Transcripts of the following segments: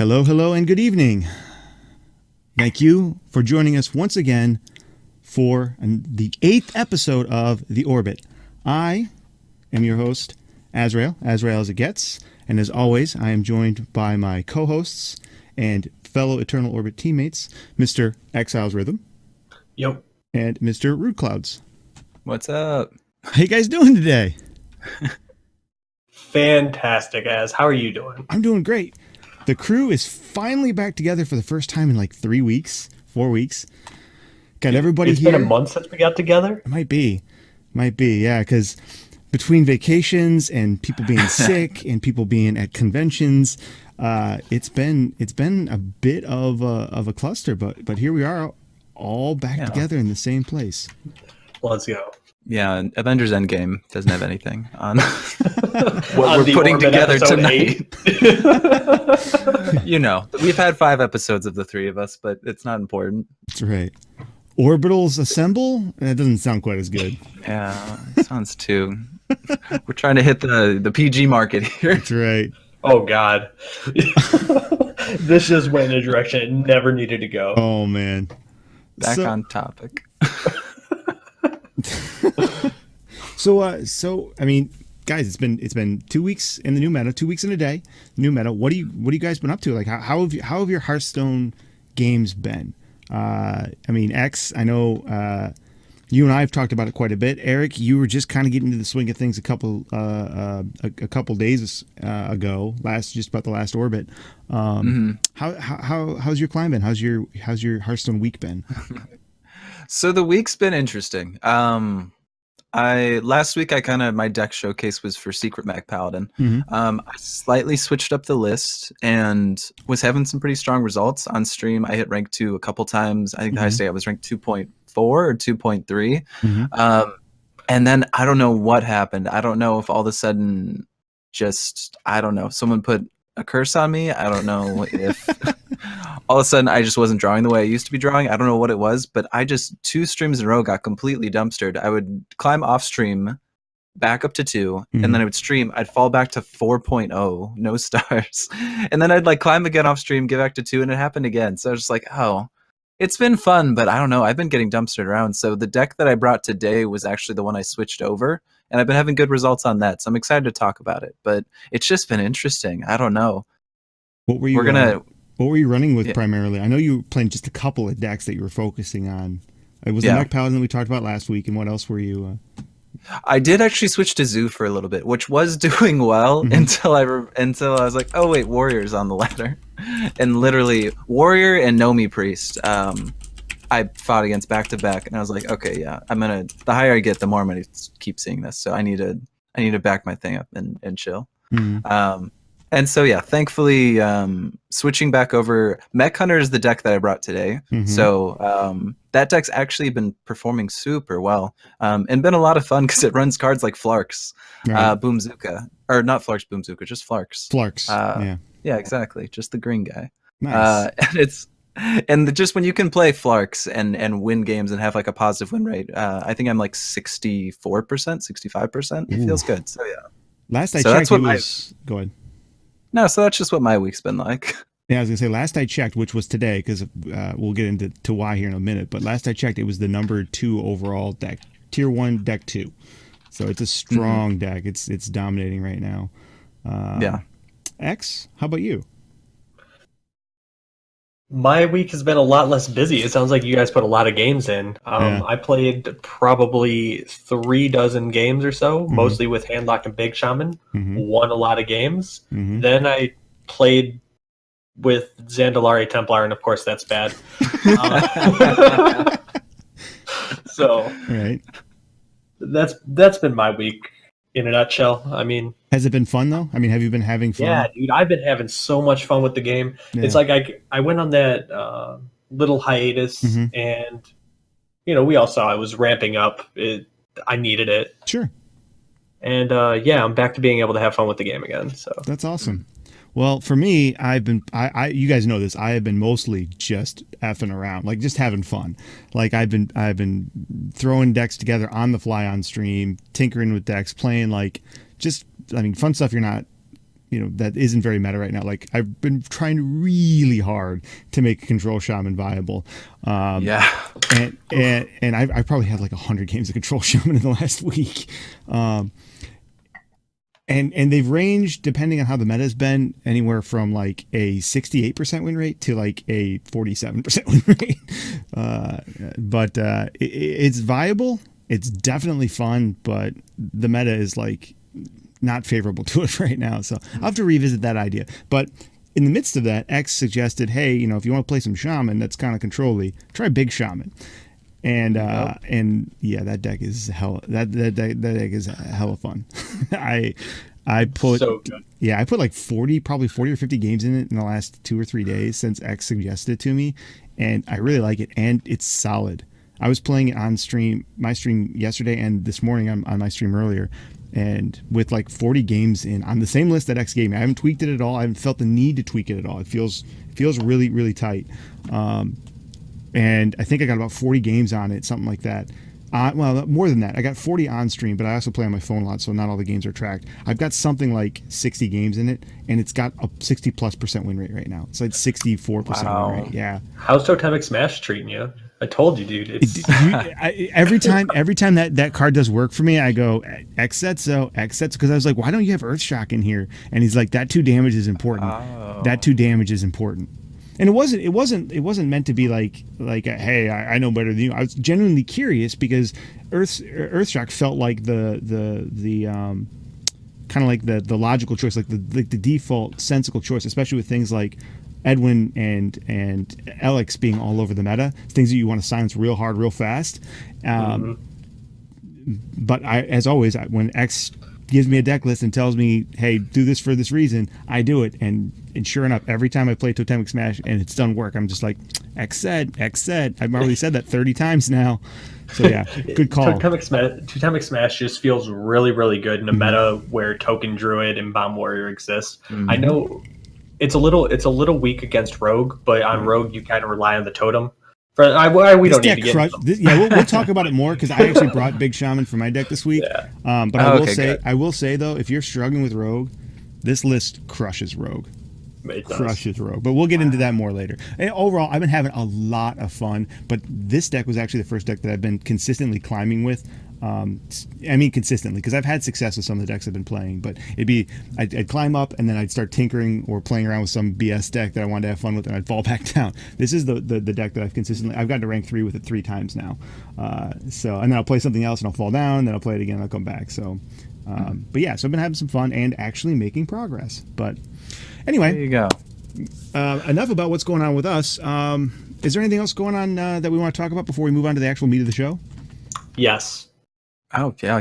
Hello, hello, and good evening. Thank you for joining us once again for the 8th episode of The Orbit. I am your host, Azrael as it gets, and as always, I am joined by my co-hosts and fellow Eternal Orbit teammates, Mr. Exiles Rhythm. Yep. And Mr. Rude Clouds. What's up? How you guys doing today? Fantastic, Az. How are you doing? I'm doing great. The crew is finally back together for the first time in like 4 weeks. Got everybody It's here. been a month since we got together? It might be, yeah, because between vacations and people being sick and people being at conventions, it's been a bit of a cluster, but here we are, all back together in the same place. Let's go. Yeah, and Avengers Endgame doesn't have anything on what On we're the putting Orbit together episode tonight. You know, we've had 5 episodes of the 3 of us, but it's not important. That's right. Orbitals assemble? That doesn't sound quite as good. Yeah, it sounds too. We're trying to hit the PG market here. That's right. Oh, God. This just went in a direction it never needed to go. Oh, man. Back on topic. So I mean, guys, it's been 2 weeks in the new meta, 2 weeks in a day, new meta. What do you guys been up to? Like, how have your Hearthstone games been? I mean, X, I know you and I have talked about it quite a bit. Eric, you were just kind of getting into the swing of things a couple days ago, just about the last Orbit. How's your climb been? How's your Hearthstone week been? So the week's been interesting. Last week my deck showcase was for Secret Mag Paladin. I slightly switched up the list and was having some pretty strong results on stream. I hit rank 2 a couple times. I think the highest day I was ranked 2.4 or 2.3. And then I don't know what happened. I don't know if all of a sudden someone put a curse on me. I don't know if all of a sudden I just wasn't drawing the way I used to be drawing. I don't know what it was, but I just 2 streams in a row got completely dumpstered. I would climb off stream back up to 2, and then I would stream. I'd fall back to 4.0, no stars. And then I'd like climb again off stream, get back to 2, and it happened again. So I was just like, oh, it's been fun, but I don't know. I've been getting dumpstered around. So the deck that I brought today was actually the one I switched over, and I've been having good results on that. So I'm excited to talk about it, but it's just been interesting. I don't know. What were you running with primarily? I know you were playing just a couple of decks that you were focusing on. It was the Mech Paladin that we talked about last week, and what else were you? I did actually switch to Zoo for a little bit, which was doing well until I was like, oh wait, Warrior's on the ladder, and literally Warrior and Nomi Priest. I fought against back to back, and I was like, okay, yeah, the higher I get, the more I'm gonna keep seeing this. So I need to back my thing up and chill. And so, yeah, thankfully, switching back over, Mech Hunter is the deck that I brought today. So that deck's actually been performing super well and been a lot of fun because it runs cards like Flarks, Boomzuka, or not Flarks, Boomzuka, just Flarks. Flarks, yeah, exactly, just the green guy. Nice. Just when you can play Flarks and win games and have like a positive win rate, I think I'm like 64%, 65%. It feels good. So yeah. Last I checked, go ahead. No, so that's just what my week's been like. Yeah, I was gonna say last I checked, which was today, because we'll get into why here in a minute. But last I checked, it was the number 2 overall deck, tier 1 deck 2. So it's a strong deck. It's dominating right now. Yeah. X, how about you? My week has been a lot less busy. It sounds like you guys put a lot of games in. I played probably 36 games or so, mostly with Handlock and Big Shaman. Won a lot of games. Then I played with Zandalari Templar, and of course that's bad. So right. That's been my week in a nutshell. I mean, has it been fun though? I mean, have you been having fun? Yeah, dude, I've been having so much fun with the game. Yeah. It's like I went on that little hiatus, and we all saw I was ramping up. I needed it. Sure. And I'm back to being able to have fun with the game again. So that's awesome. Well, for me, you guys know this. I have been mostly just effing around, like just having fun. Like I've been throwing decks together on the fly on stream, tinkering with decks, playing fun stuff you're not that isn't very meta right now. Like I've been trying really hard to make Control Shaman viable. And I've probably had like 100 games of Control Shaman in the last week. And they've ranged, depending on how the meta's been, anywhere from like a 68% win rate to like a 47% win rate. But it's viable. It's definitely fun, but the meta is like not favorable to it right now. So I'll have to revisit that idea. But in the midst of that, X suggested, hey, if you want to play some Shaman that's kind of control-y, try Big Shaman. And that deck is that deck is hella fun. I put so good. Yeah, I put like 40 or 50 games in it in the last 2 or 3 days since X suggested it to me, and I really like it, and it's solid. I was playing it on my stream yesterday and this morning on my stream earlier, and with like 40 games in on the same list that X gave me. I haven't tweaked it at all. I haven't felt the need to tweak it at all. It feels really, really tight. And I think I got about 40 games on it, something like that. Well, more than that. I got 40 on stream, but I also play on my phone a lot, so not all the games are tracked. I've got something like 60 games in it, and it's got a 60+% win rate right now. It's like 64% win rate. Yeah. How's Totemic Smash treating you? I told you, dude. Every time that card does work for me, I go X sets, because I was like, why don't you have Earthshock in here? And he's like, that 2 damage is important. That 2 damage is important. And it wasn't meant to be like hey, I know better than you. I was genuinely curious because Earthshock felt like the kind of like the logical choice, like the default sensible choice, especially with things like Edwin and Alex being all over the meta, things that you want to silence real hard, real fast. But as always, when X gives me a deck list and tells me, hey, do this for this reason, I do it. And sure enough, every time I play Totemic Smash and it's done work, I'm just like, X said. I've already said that 30 times now. So yeah, good call. Totemic Smash just feels really, really good in a meta where Token Druid and Bomb Warrior exist. I know it's a little weak against Rogue, but on Rogue you kind of rely on the totem. We don't need to get into them. We'll talk about it more because I actually brought Big Shaman for my deck this week. Yeah. But I will say though, if you're struggling with Rogue, this list crushes Rogue. Crushes Rogue. But we'll get into that more later. And overall, I've been having a lot of fun, but this deck was actually the first deck that I've been consistently climbing with. Consistently, because I've had success with some of the decks I've been playing, but I'd climb up and then I'd start tinkering or playing around with some BS deck that I wanted to have fun with, and I'd fall back down. This is the deck that I've gotten to rank 3 with it 3 times now. And then I'll play something else and I'll fall down, then I'll play it again and I'll come back. So, but yeah, so I've been having some fun and actually making progress. But anyway, there you go. Enough about what's going on with us. Is there anything else going on that we want to talk about before we move on to the actual meat of the show? Yes. Oh yeah.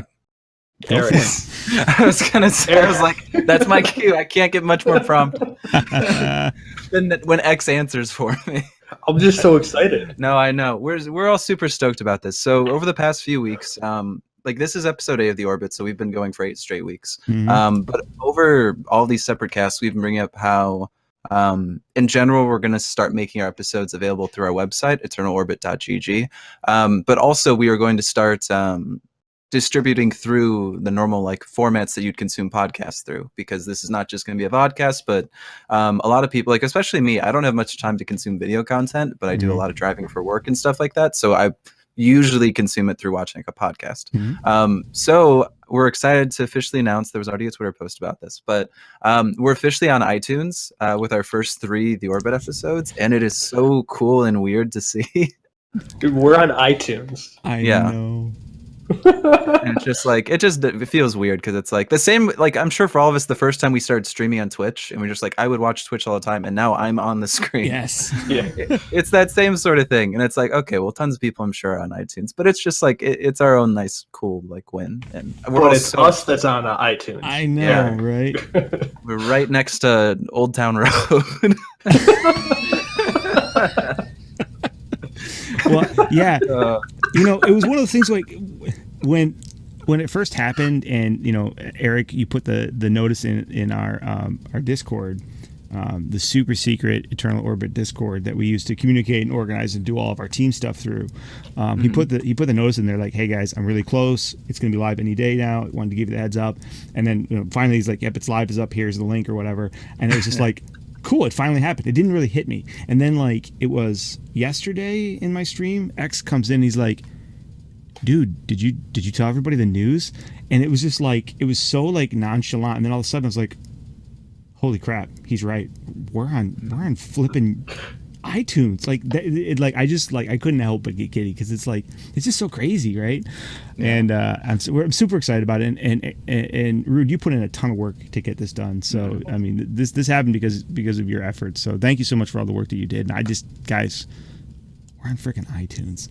There it is. I was gonna say, I was like, that's my cue. I can't get much more prompt than when X answers for me. I'm just so excited. No, I know. We're all super stoked about this. So over the past few weeks, this is episode 8 of the Orbit, so we've been going for 8 straight weeks. But over all these separate casts, we've been bringing up how in general, we're going to start making our episodes available through our website, eternalorbit.gg. But also we are going to start distributing through the normal formats that you'd consume podcasts through, because this is not just going to be a vodcast, but a lot of people, especially me, I don't have much time to consume video content, but I do a lot of driving for work and stuff like that. So I usually consume it through watching a podcast. So we're excited to officially announce, there was already a Twitter post about this, but we're officially on iTunes with our first 3 The Orbit episodes, and it is so cool and weird to see. Dude, we're on iTunes. I know. And it's just it feels weird because it's the same, I'm sure for all of us, the first time we started streaming on Twitch and we're just I would watch Twitch all the time and now I'm on the screen. Yes. Yeah. It's that same sort of thing. And it's okay, well, tons of people I'm sure are on iTunes, but it's just it's our own nice, cool win. And it's us that's on iTunes. I know, right? We're right next to Old Town Road. Well, yeah. It was one of those things when it first happened, and Eric, you put the notice in our Discord. the super secret Eternal Orbit Discord that we use to communicate and organize and do all of our team stuff through. He put the notice in there like, "Hey guys, I'm really close. It's going to be live any day now. I wanted to give you the heads up." And then finally he's like, "Yep, it's live. It's up. Here's the link or whatever." And it was just like, cool, it finally happened. It didn't really hit me. And then like it was yesterday in my stream, X comes in. He's like, "Dude, did you tell everybody the news?" And it was just like, it was so like nonchalant. And then all of a sudden I was like, holy crap, he's right. We're on flipping iTunes. Like I couldn't help but get giddy because it's like, it's just so crazy, right? Yeah. And I'm super excited about it. And Rude, you put in a ton of work to get this done. So I mean, this happened because of your efforts. So thank you so much for all the work that you did. And guys, we're on freaking iTunes.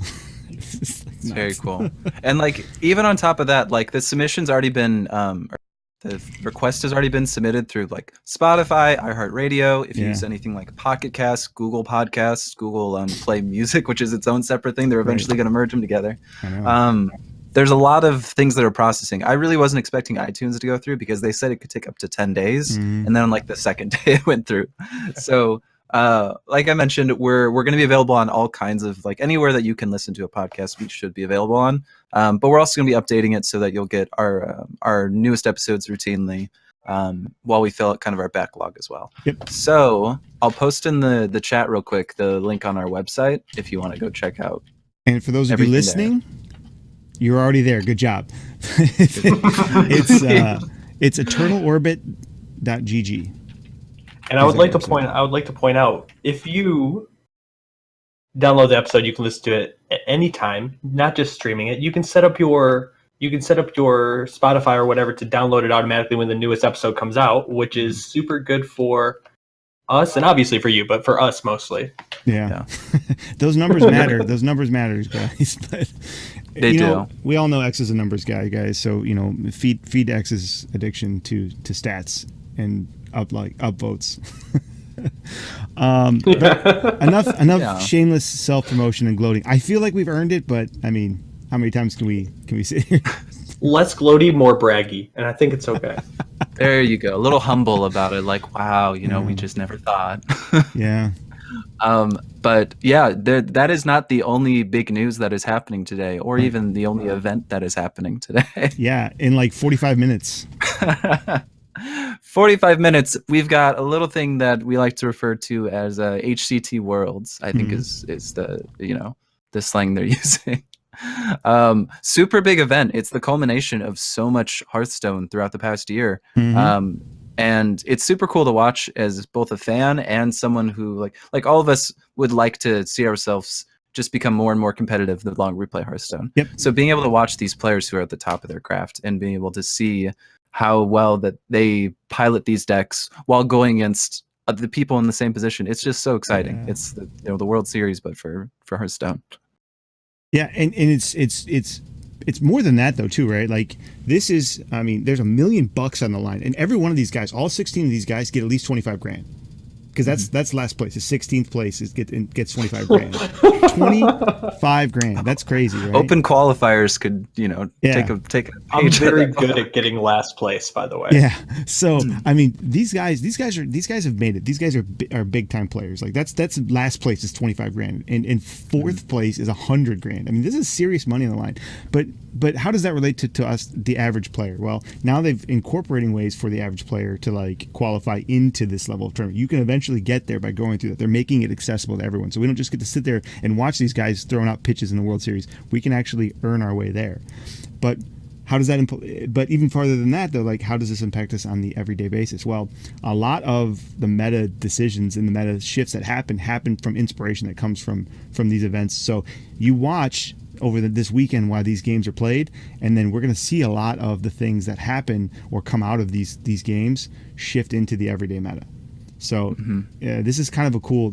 It's very cool. And like, even on top of that, like the submission's already been the request has already been submitted through like Spotify, iHeartRadio. If you use anything like Pocket Cast, Google Podcasts, Google Play Music, which is its own separate thing, they're eventually going to merge them together. There's a lot of things that are processing. I really wasn't expecting iTunes to go through because they said it could take up to 10 days. And then on like the second day it went through. So like I mentioned, we're going to be available on all kinds of, like, anywhere that you can listen to a podcast, we should be available on. But we're also going to be updating it so that you'll get our newest episodes routinely while we fill out kind of our backlog as well. Yep. So I'll post in the chat real quick the link on our website if you want to go check out. And for those of you listening, you're already there. Good job. It's eternalorbit.gg. And I would like to point out, if you download the episode, you can listen to it at any time, not just streaming it. You can set up your Spotify or whatever to download it automatically when the newest episode comes out, which is super good for us and obviously for you, but for us mostly. Yeah. Those numbers matter. Those numbers matter, guys. But they do. We all know X is a numbers guy, guys. So feed X's addiction to stats and up votes. Enough shameless self-promotion and gloating. I feel like we've earned it, but I mean, how many times can we sit here? Less gloaty, more braggy, and I think it's okay. There you go. A little humble about it, like, wow, we just never thought. Yeah. But yeah, that is not the only big news that is happening today, or even the only event that is happening today. Yeah, in like 45 minutes. 45 minutes. We've got a little thing that we like to refer to as HCT Worlds, I think is the the slang they're using. Super big event. It's the culmination of so much Hearthstone throughout the past year. And it's super cool to watch as both a fan and someone who like all of us would like to see ourselves just become more and more competitive the longer we play Hearthstone. Yep. So being able to watch these players who are at the top of their craft and being able to see how well that they pilot these decks while going against the people in the same position, it's just so exciting. Yeah. It's the World Series, but for Hearthstone. Yeah, and it's more than that though too, right? Like this is, I mean, there's $1 million on the line, and every one of these guys, all 16 of these guys, get at least 25 grand. Because that's last place. The 16th place gets 25 grand. 25 grand. That's crazy, right? Open qualifiers could take a page. I'm very good at getting last place, by the way. Yeah. So I mean, these guys have made it. These guys are big time players. Like that's last place is 25 grand, and fourth place is 100 grand. I mean, this is serious money on the line. But how does that relate to us, the average player? Well, now they've incorporating ways for the average player to like qualify into this level of tournament. You can eventually get there by going through that. They're making it accessible to everyone. So we don't just get to sit there and watch these guys throwing out pitches in the World Series. We can actually earn our way there. But how does that but even farther than that though, like how does this impact us on the everyday basis? Well, a lot of the meta decisions and the meta shifts that happen from inspiration that comes from these events. So you watch over this weekend while these games are played, and then we're going to see a lot of the things that happen or come out of these games shift into the everyday meta. So this is kind of a cool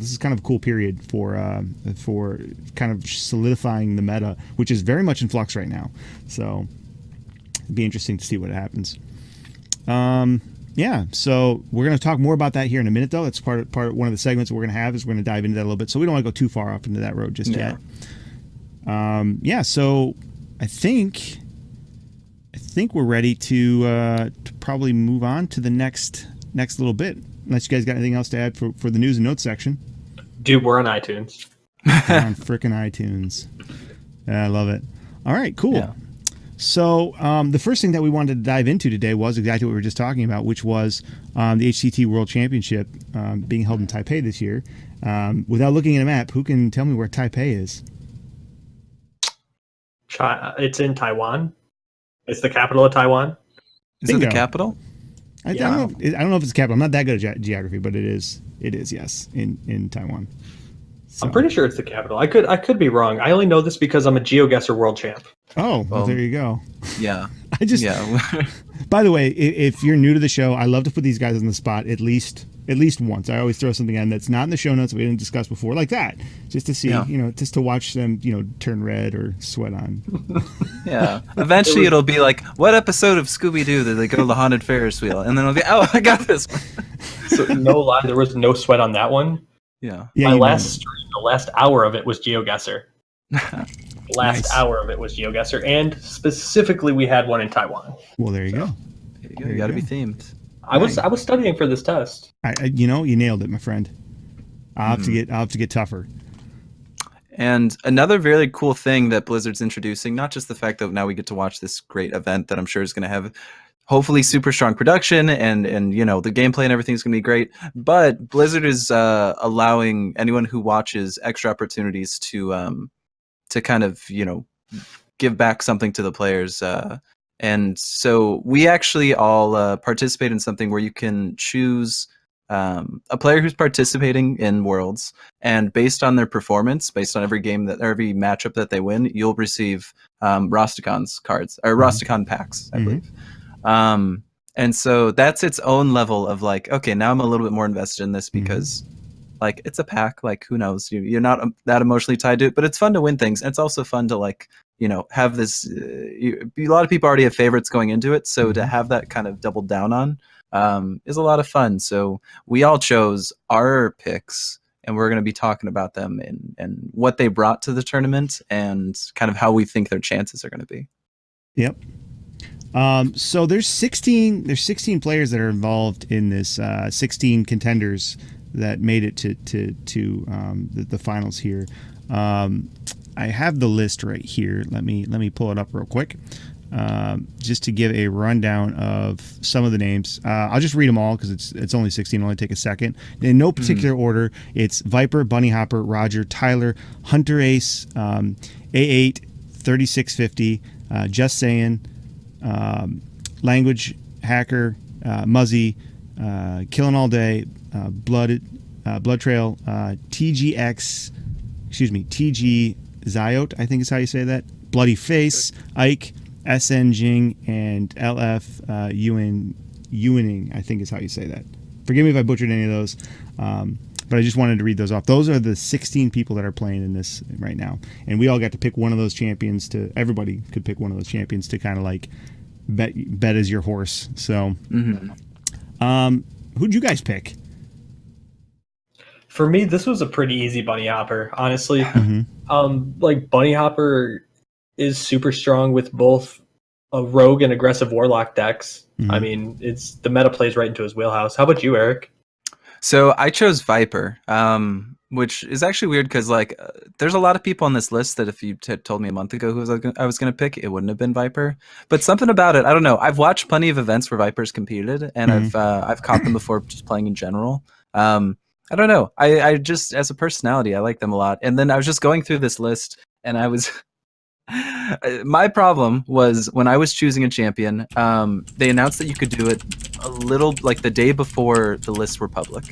period for kind of solidifying the meta, which is very much in flux right now. So it'd be interesting to see what happens. So we're going to talk more about that here in a minute, though. That's part of one of the segments we're going to have is we're going to dive into that a little bit. So we don't want to go too far off into that road just yet. So I think we're ready to probably move on to the next little bit. unless you guys got anything else to add for the news and notes section. Dude, we're on iTunes. We're on frickin' iTunes. Yeah, I love it. All right, cool. Yeah. So the first thing that we wanted to dive into today was exactly what we were just talking about, which was the HCT World Championship being held in Taipei this year. Without looking at a map, who can tell me where Taipei is? It's in Taiwan. It's the capital of Taiwan. Is it the capital? I don't know if it's the capital. I'm not that good at geography, but it is. It is, yes, in Taiwan. So. I'm pretty sure it's the capital. I could be wrong. I only know this because I'm a GeoGuessr world champ. Oh, well, there you go. Yeah. By the way, if you're new to the show, I love to put these guys on the spot at least once. I always throw something in that's not in the show notes we didn't discuss before, like that, just to see, just to watch them, turn red or sweat on. Yeah. Eventually, it'll be like, what episode of Scooby Doo did they go to the haunted Ferris wheel? And then it'll be, oh, I got this one. So no lie, there was no sweat on that one. Yeah. My last stream, the last hour of it was GeoGuessr. Hour of it was GeoGuessr, and specifically we had one in Taiwan. Well, there you go. You got to be themed. I was studying for this test. You nailed it, my friend. I'll have to get tougher. And another really cool thing that Blizzard's introducing, not just the fact that now we get to watch this great event that I'm sure is going to have hopefully super strong production and the gameplay and everything's going to be great, but Blizzard is allowing anyone who watches extra opportunities to kind of give back something to the players. And so we actually all participate in something where you can choose a player who's participating in Worlds, and based on their performance, based on every matchup that they win, you'll receive Rosticon's cards, or Rosticon packs, I believe. And so that's its own level of like, okay, now I'm a little bit more invested in this because like it's a pack, like who knows, you're not that emotionally tied to it, but it's fun to win things. And it's also fun to like, have this, a lot of people already have favorites going into it. So to have that kind of doubled down on is a lot of fun. So we all chose our picks, and we're going to be talking about them and what they brought to the tournament and kind of how we think their chances are going to be. Yep. So there's 16 players that are involved in this, 16 contenders that made it to the finals here. I have the list right here. Let me pull it up real quick, just to give a rundown of some of the names. I'll just read them all because it's only 16. It'll only take a second. In no particular order, it's Viper, Bunny Hopper, Roger, Tyler, Hunter Ace, A8, 3650, Just Saying, Language Hacker, Muzzy, Killing All Day, Blood Trail, TG Zyote, I think is how you say that, Bloody Face, Ike, SN Jing, and LF Yuaning, I think is how you say that. Forgive me if I butchered any of those, but I just wanted to read those off. Those are the 16 people that are playing in this right now, and we all got to pick one of those champions. Everybody could pick one of those champions to kind of like bet as your horse. So, who'd you guys pick? For me, this was a pretty easy Bunny Hopper, honestly. Like Bunny Hopper is super strong with both a rogue and aggressive warlock decks. I mean, the meta plays right into his wheelhouse. How about you, Eric? So I chose Viper, which is actually weird because like there's a lot of people on this list that if you told me a month ago who I was going to pick, it wouldn't have been Viper. But something about it, I don't know. I've watched plenty of events where Vipers competed, and I've caught them before just playing in general. I don't know. I just, as a personality, I like them a lot. And then I was just going through this list, and I was my problem was when I was choosing a champion, they announced that you could do it a little like the day before the lists were public.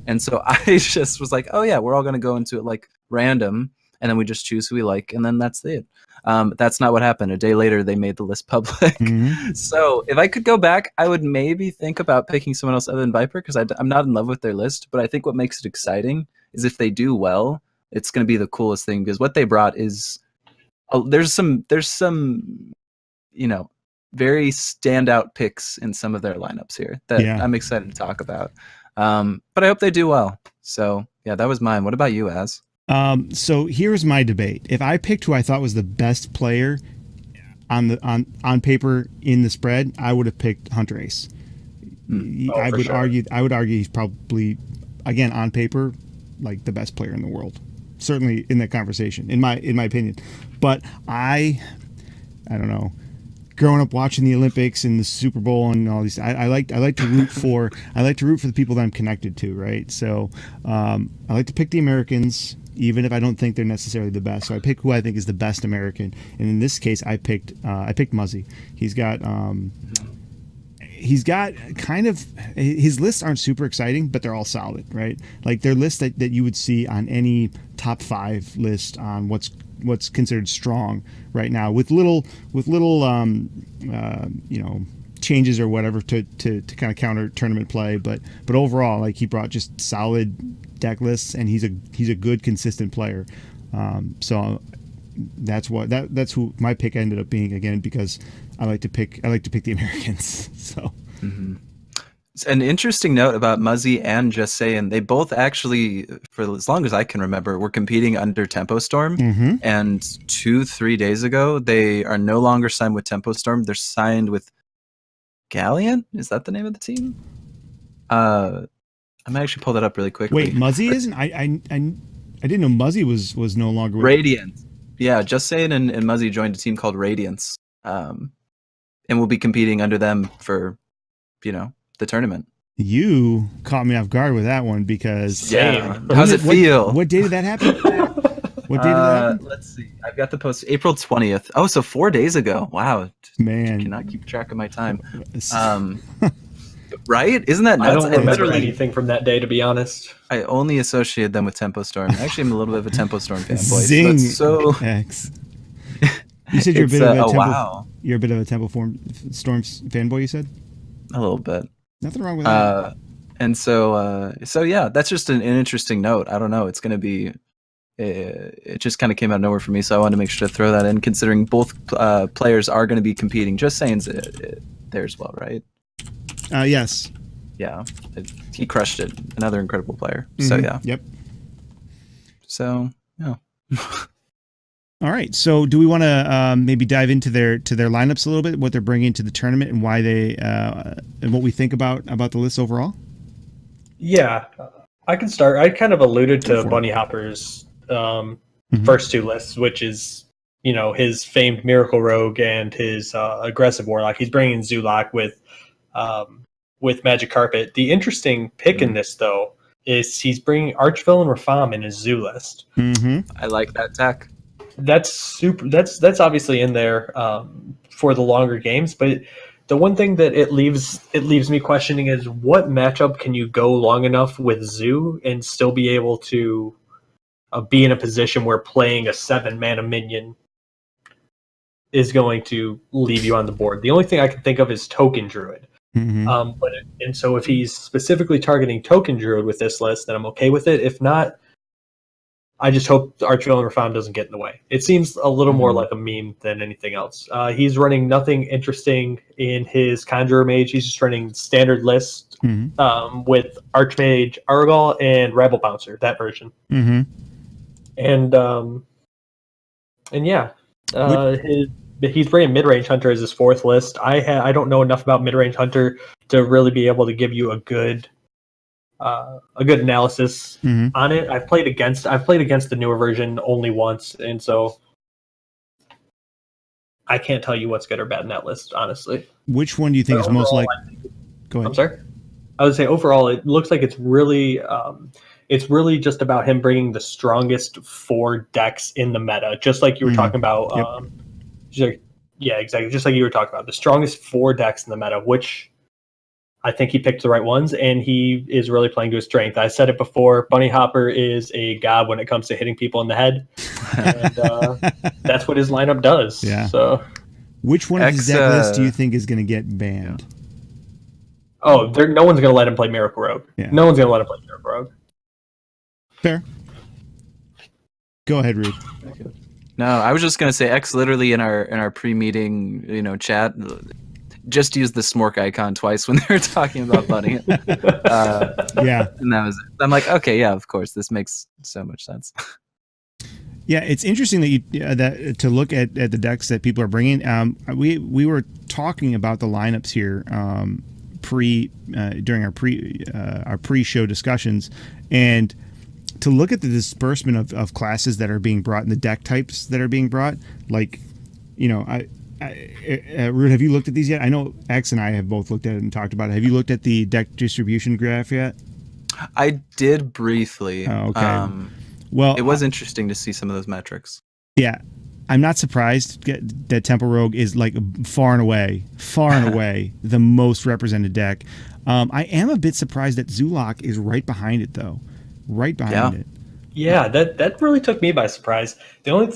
And so I just was like, oh yeah, we're all going to go into it like random, and then we just choose who we like, and then that's it. That's not what happened. A day later, they made the list public. So if I could go back, I would maybe think about picking someone else other than Viper, because I'm not in love with their list. But I think what makes it exciting is if they do well, it's going to be the coolest thing, because what they brought is there's some very standout picks in some of their lineups here that I'm excited to talk about. But I hope they do well. So yeah, that was mine. What about you, Az? So here's my debate. If I picked who I thought was the best player on paper in the spread, I would have picked Hunter Ace. I would sure. argue he's probably, again, on paper, like the best player in the world. Certainly in that conversation, in my opinion. But I don't know. Growing up watching the Olympics and the Super Bowl and all these, I like to root for the people that I'm connected to, right? So I like to pick the Americans, even if I don't think they're necessarily the best. So I pick who I think is the best American, and in this case, I picked Muzzy. He's got kind of, his lists aren't super exciting, but they're all solid, right? Like they're lists that you would see on any top 5 list on what's considered strong right now, with little changes or whatever to kind of counter tournament play, but overall, like, he brought just solid deck lists, and he's a good consistent player. So that's who my pick ended up being, again, because I like to pick the Americans. So. Mm-hmm. An interesting note about Muzzy and Just Saying, they both actually, for as long as I can remember, were competing under Tempo Storm. Mm-hmm. And 2-3 days ago, they are no longer signed with Tempo Storm. They're signed with Galleon. Is that the name of the team? I might actually pull that up really quickly. Wait, Muzzy isn't? I didn't know Muzzy was no longer with Radiance. Yeah, Just Saying and Muzzy joined a team called Radiance, and will be competing under them for, the tournament. You caught me off guard with that one, because How's it feel? What day did that happen? What day did that happen? Let's see. I've got the post April 20th. Oh, so 4 days ago. Wow. Man. I cannot keep track of my time. Right? Isn't that nuts? I don't remember anything from that day, to be honest. I only associated them with Tempo Storm. Actually, I'm a little bit of a Tempo Storm fanboy. Zing. So X. You said you're a bit of a Tempo. Wow. You're a bit of a Tempo Storms fanboy. You said a little bit. Nothing wrong with that. And so yeah, that's just an interesting note. I don't know. It's going to be. It just kind of came out of nowhere for me, so I wanted to make sure to throw that in, considering both players are going to be competing. Just Saying's there as well, right? Yes. Yeah, he crushed it. Another incredible player. Mm-hmm. So yeah. Yep. So yeah. All right. So do we want to maybe dive into their lineups a little bit, what they're bringing to the tournament, and why they and what we think about the list overall? Yeah, I can start. I kind of alluded to Bunny Hopper's first 2 lists, which is his famed Miracle Rogue and his aggressive Warlock. He's bringing Zulak with Magic Carpet. The interesting pick in this, though, is he's bringing Archvillain Rafam in his Zoo list. Mm-hmm. I like that deck. That's super. That's obviously in there for the longer games, but the one thing that it leaves me questioning is, what matchup can you go long enough with Zoo and still be able to be in a position where playing a 7-mana minion is going to leave you on the board. The only thing I can think of is Token Druid. Mm-hmm. So if he's specifically targeting Token Druid with this list, then I'm okay with it. If not, I just hope Archvillain Rafam doesn't get in the way. It seems a little more like a meme than anything else. He's running nothing interesting in his Conjurer Mage. He's just running standard list with Archmage Argal and Rabble Bouncer, that version. Mm-hmm. And yeah, he's bringing Midrange Hunter as his 4th list. I don't know enough about Midrange Hunter to really be able to give you a good analysis on it. I've played against the newer version only once, and so I can't tell you what's good or bad in that list, honestly. Which one do you think is most like? Go ahead. I'm sorry. I would say overall, it looks like it's really just about him bringing the strongest 4 decks in the meta, just like you were talking about. Yeah, exactly. Just like you were talking about, the strongest 4 decks in the meta, which I think he picked the right ones, and he is really playing to his strength. I said it before, Bunny Hopper is a god when it comes to hitting people in the head, and that's what his lineup does. Yeah. So, which one of his deck lists do you think is going to get banned? Oh, no one's going to let him play Miracle Rogue. Yeah. No one's going to let him play Miracle Rogue. Fair. Go ahead, Rude. No, I was just gonna say X literally in our pre-meeting, chat, just used the smork icon twice when they were talking about Bunny. Yeah, and that was it. I'm like, okay, yeah, of course, this makes so much sense. Yeah, it's interesting that to look at the decks that people are bringing. We were talking about the lineups here during our pre-show discussions, and to look at the disbursement of classes that are being brought and the deck types that are being brought, like, Rude, have you looked at these yet? I know X and I have both looked at it and talked about it. Have you looked at the deck distribution graph yet? I did briefly. Oh, okay. Well, it was interesting to see some of those metrics. Yeah. I'm not surprised that Temple Rogue is like far and away the most represented deck. I am a bit surprised that Zulok is right behind it, though. Right behind it. Yeah, that really took me by surprise. The only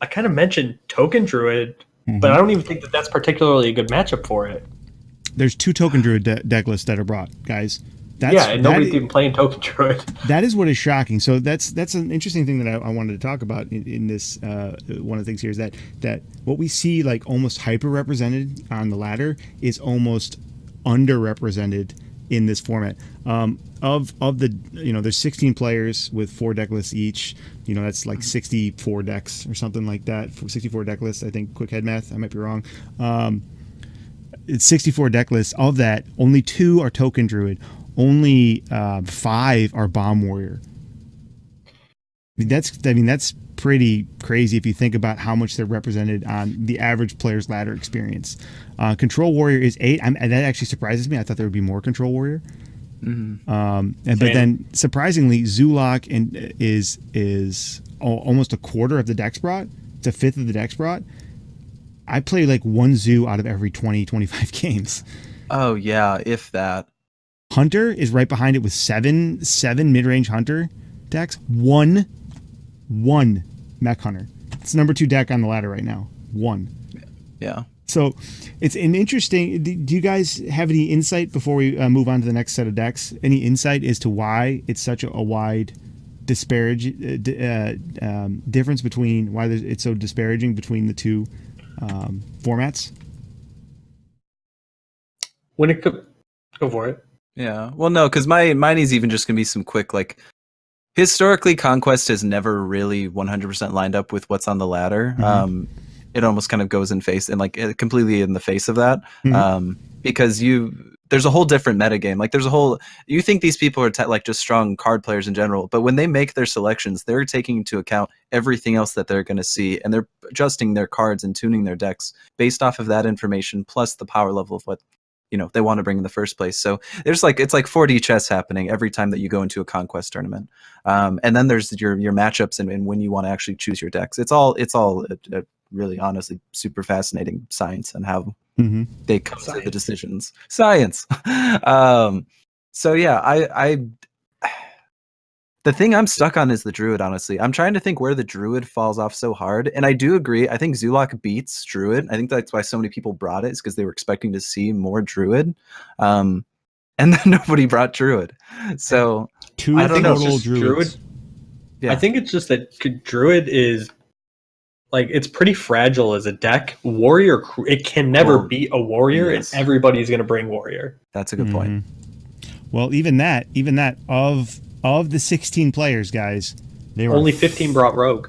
I kind of mentioned Token Druid, but I don't even think that's particularly a good matchup for it. There's 2 Token Druid deck lists that are brought, guys. And nobody's even playing Token Druid. That is what is shocking. So that's an interesting thing that I wanted to talk about in this. One of the things here is that what we see like almost hyper represented on the ladder is almost underrepresented in this format. Of the, there's 16 players with 4 deck lists each. That's like 64 decks or something like that. 64 deck lists, I think. Quick head math, I might be wrong. It's 64 deck lists. Of that, only 2 are Token Druid. Only 5 are Bomb Warrior. That's pretty crazy if you think about how much they're represented on the average player's ladder experience. Control Warrior is 8, and that actually surprises me. I thought there would be more Control Warrior. But then surprisingly, Zulok is almost a quarter of the decks brought. It's a fifth of the decks brought. I play like 1 Zoo out of every 20-25 games. Oh yeah, if that. Hunter is right behind it with 7 mid-range Hunter decks. One Mech Hunter. It's number 2 deck on the ladder right now. 1. Yeah. So it's an interesting. Do you guys have any insight before we move on to the next set of decks? Any insight as to why it's such a wide difference between why it's so disparaging between the 2 formats? When it could go for it. Yeah. Well, no, because mine is even just gonna be some quick like. Historically, Conquest has never really 100% lined up with what's on the ladder. It almost kind of goes in face and like completely in the face of that, because there's a whole different metagame. Like you think these people are like just strong card players in general, but when they make their selections, they're taking into account everything else that they're going to see, and they're adjusting their cards and tuning their decks based off of that information plus the power level of what they want to bring in the first place. So it's like 4D chess happening every time that you go into a Conquest tournament, and then there's your matchups and when you want to actually choose your decks. It's all a really honestly super fascinating science and how they come to the decisions. Science. So yeah, I the thing I'm stuck on is the Druid, honestly. I'm trying to think where the Druid falls off so hard. And I do agree. I think Zulok beats Druid. I think that's why so many people brought it, is because they were expecting to see more Druid. And then nobody brought Druid. So 2 total Druids. Yeah. I think it's just that Druid is like, it's pretty fragile as a deck. Warrior, it can never beat a Warrior, and everybody's going to bring Warrior. That's a good point. Well, even that of the 16 players, guys, they were only 15 brought Rogue.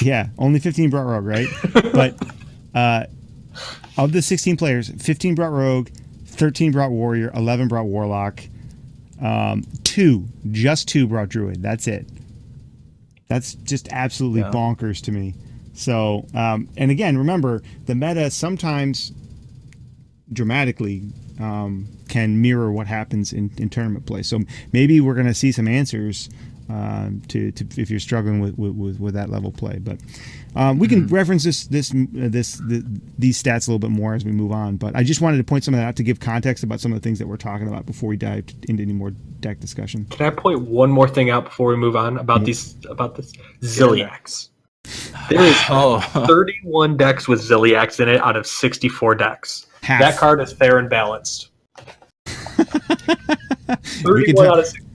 Yeah, only 15 brought Rogue, right? But of the 16 players, 15 brought Rogue, 13 brought Warrior, 11 brought Warlock, 2 brought Druid. That's it. That's just absolutely bonkers to me. So, and again, remember, the meta sometimes dramatically can mirror what happens in tournament play. So maybe we're going to see some answers to if you're struggling with that level play. But we can reference these stats a little bit more as we move on. But I just wanted to point some of that out to give context about some of the things that we're talking about before we dive into any more deck discussion. Can I point one more thing out before we move on about this Zilliax? There is 31 decks with Zilliax in it out of 64 decks. Half. That card is fair and balanced. 31 out of 60.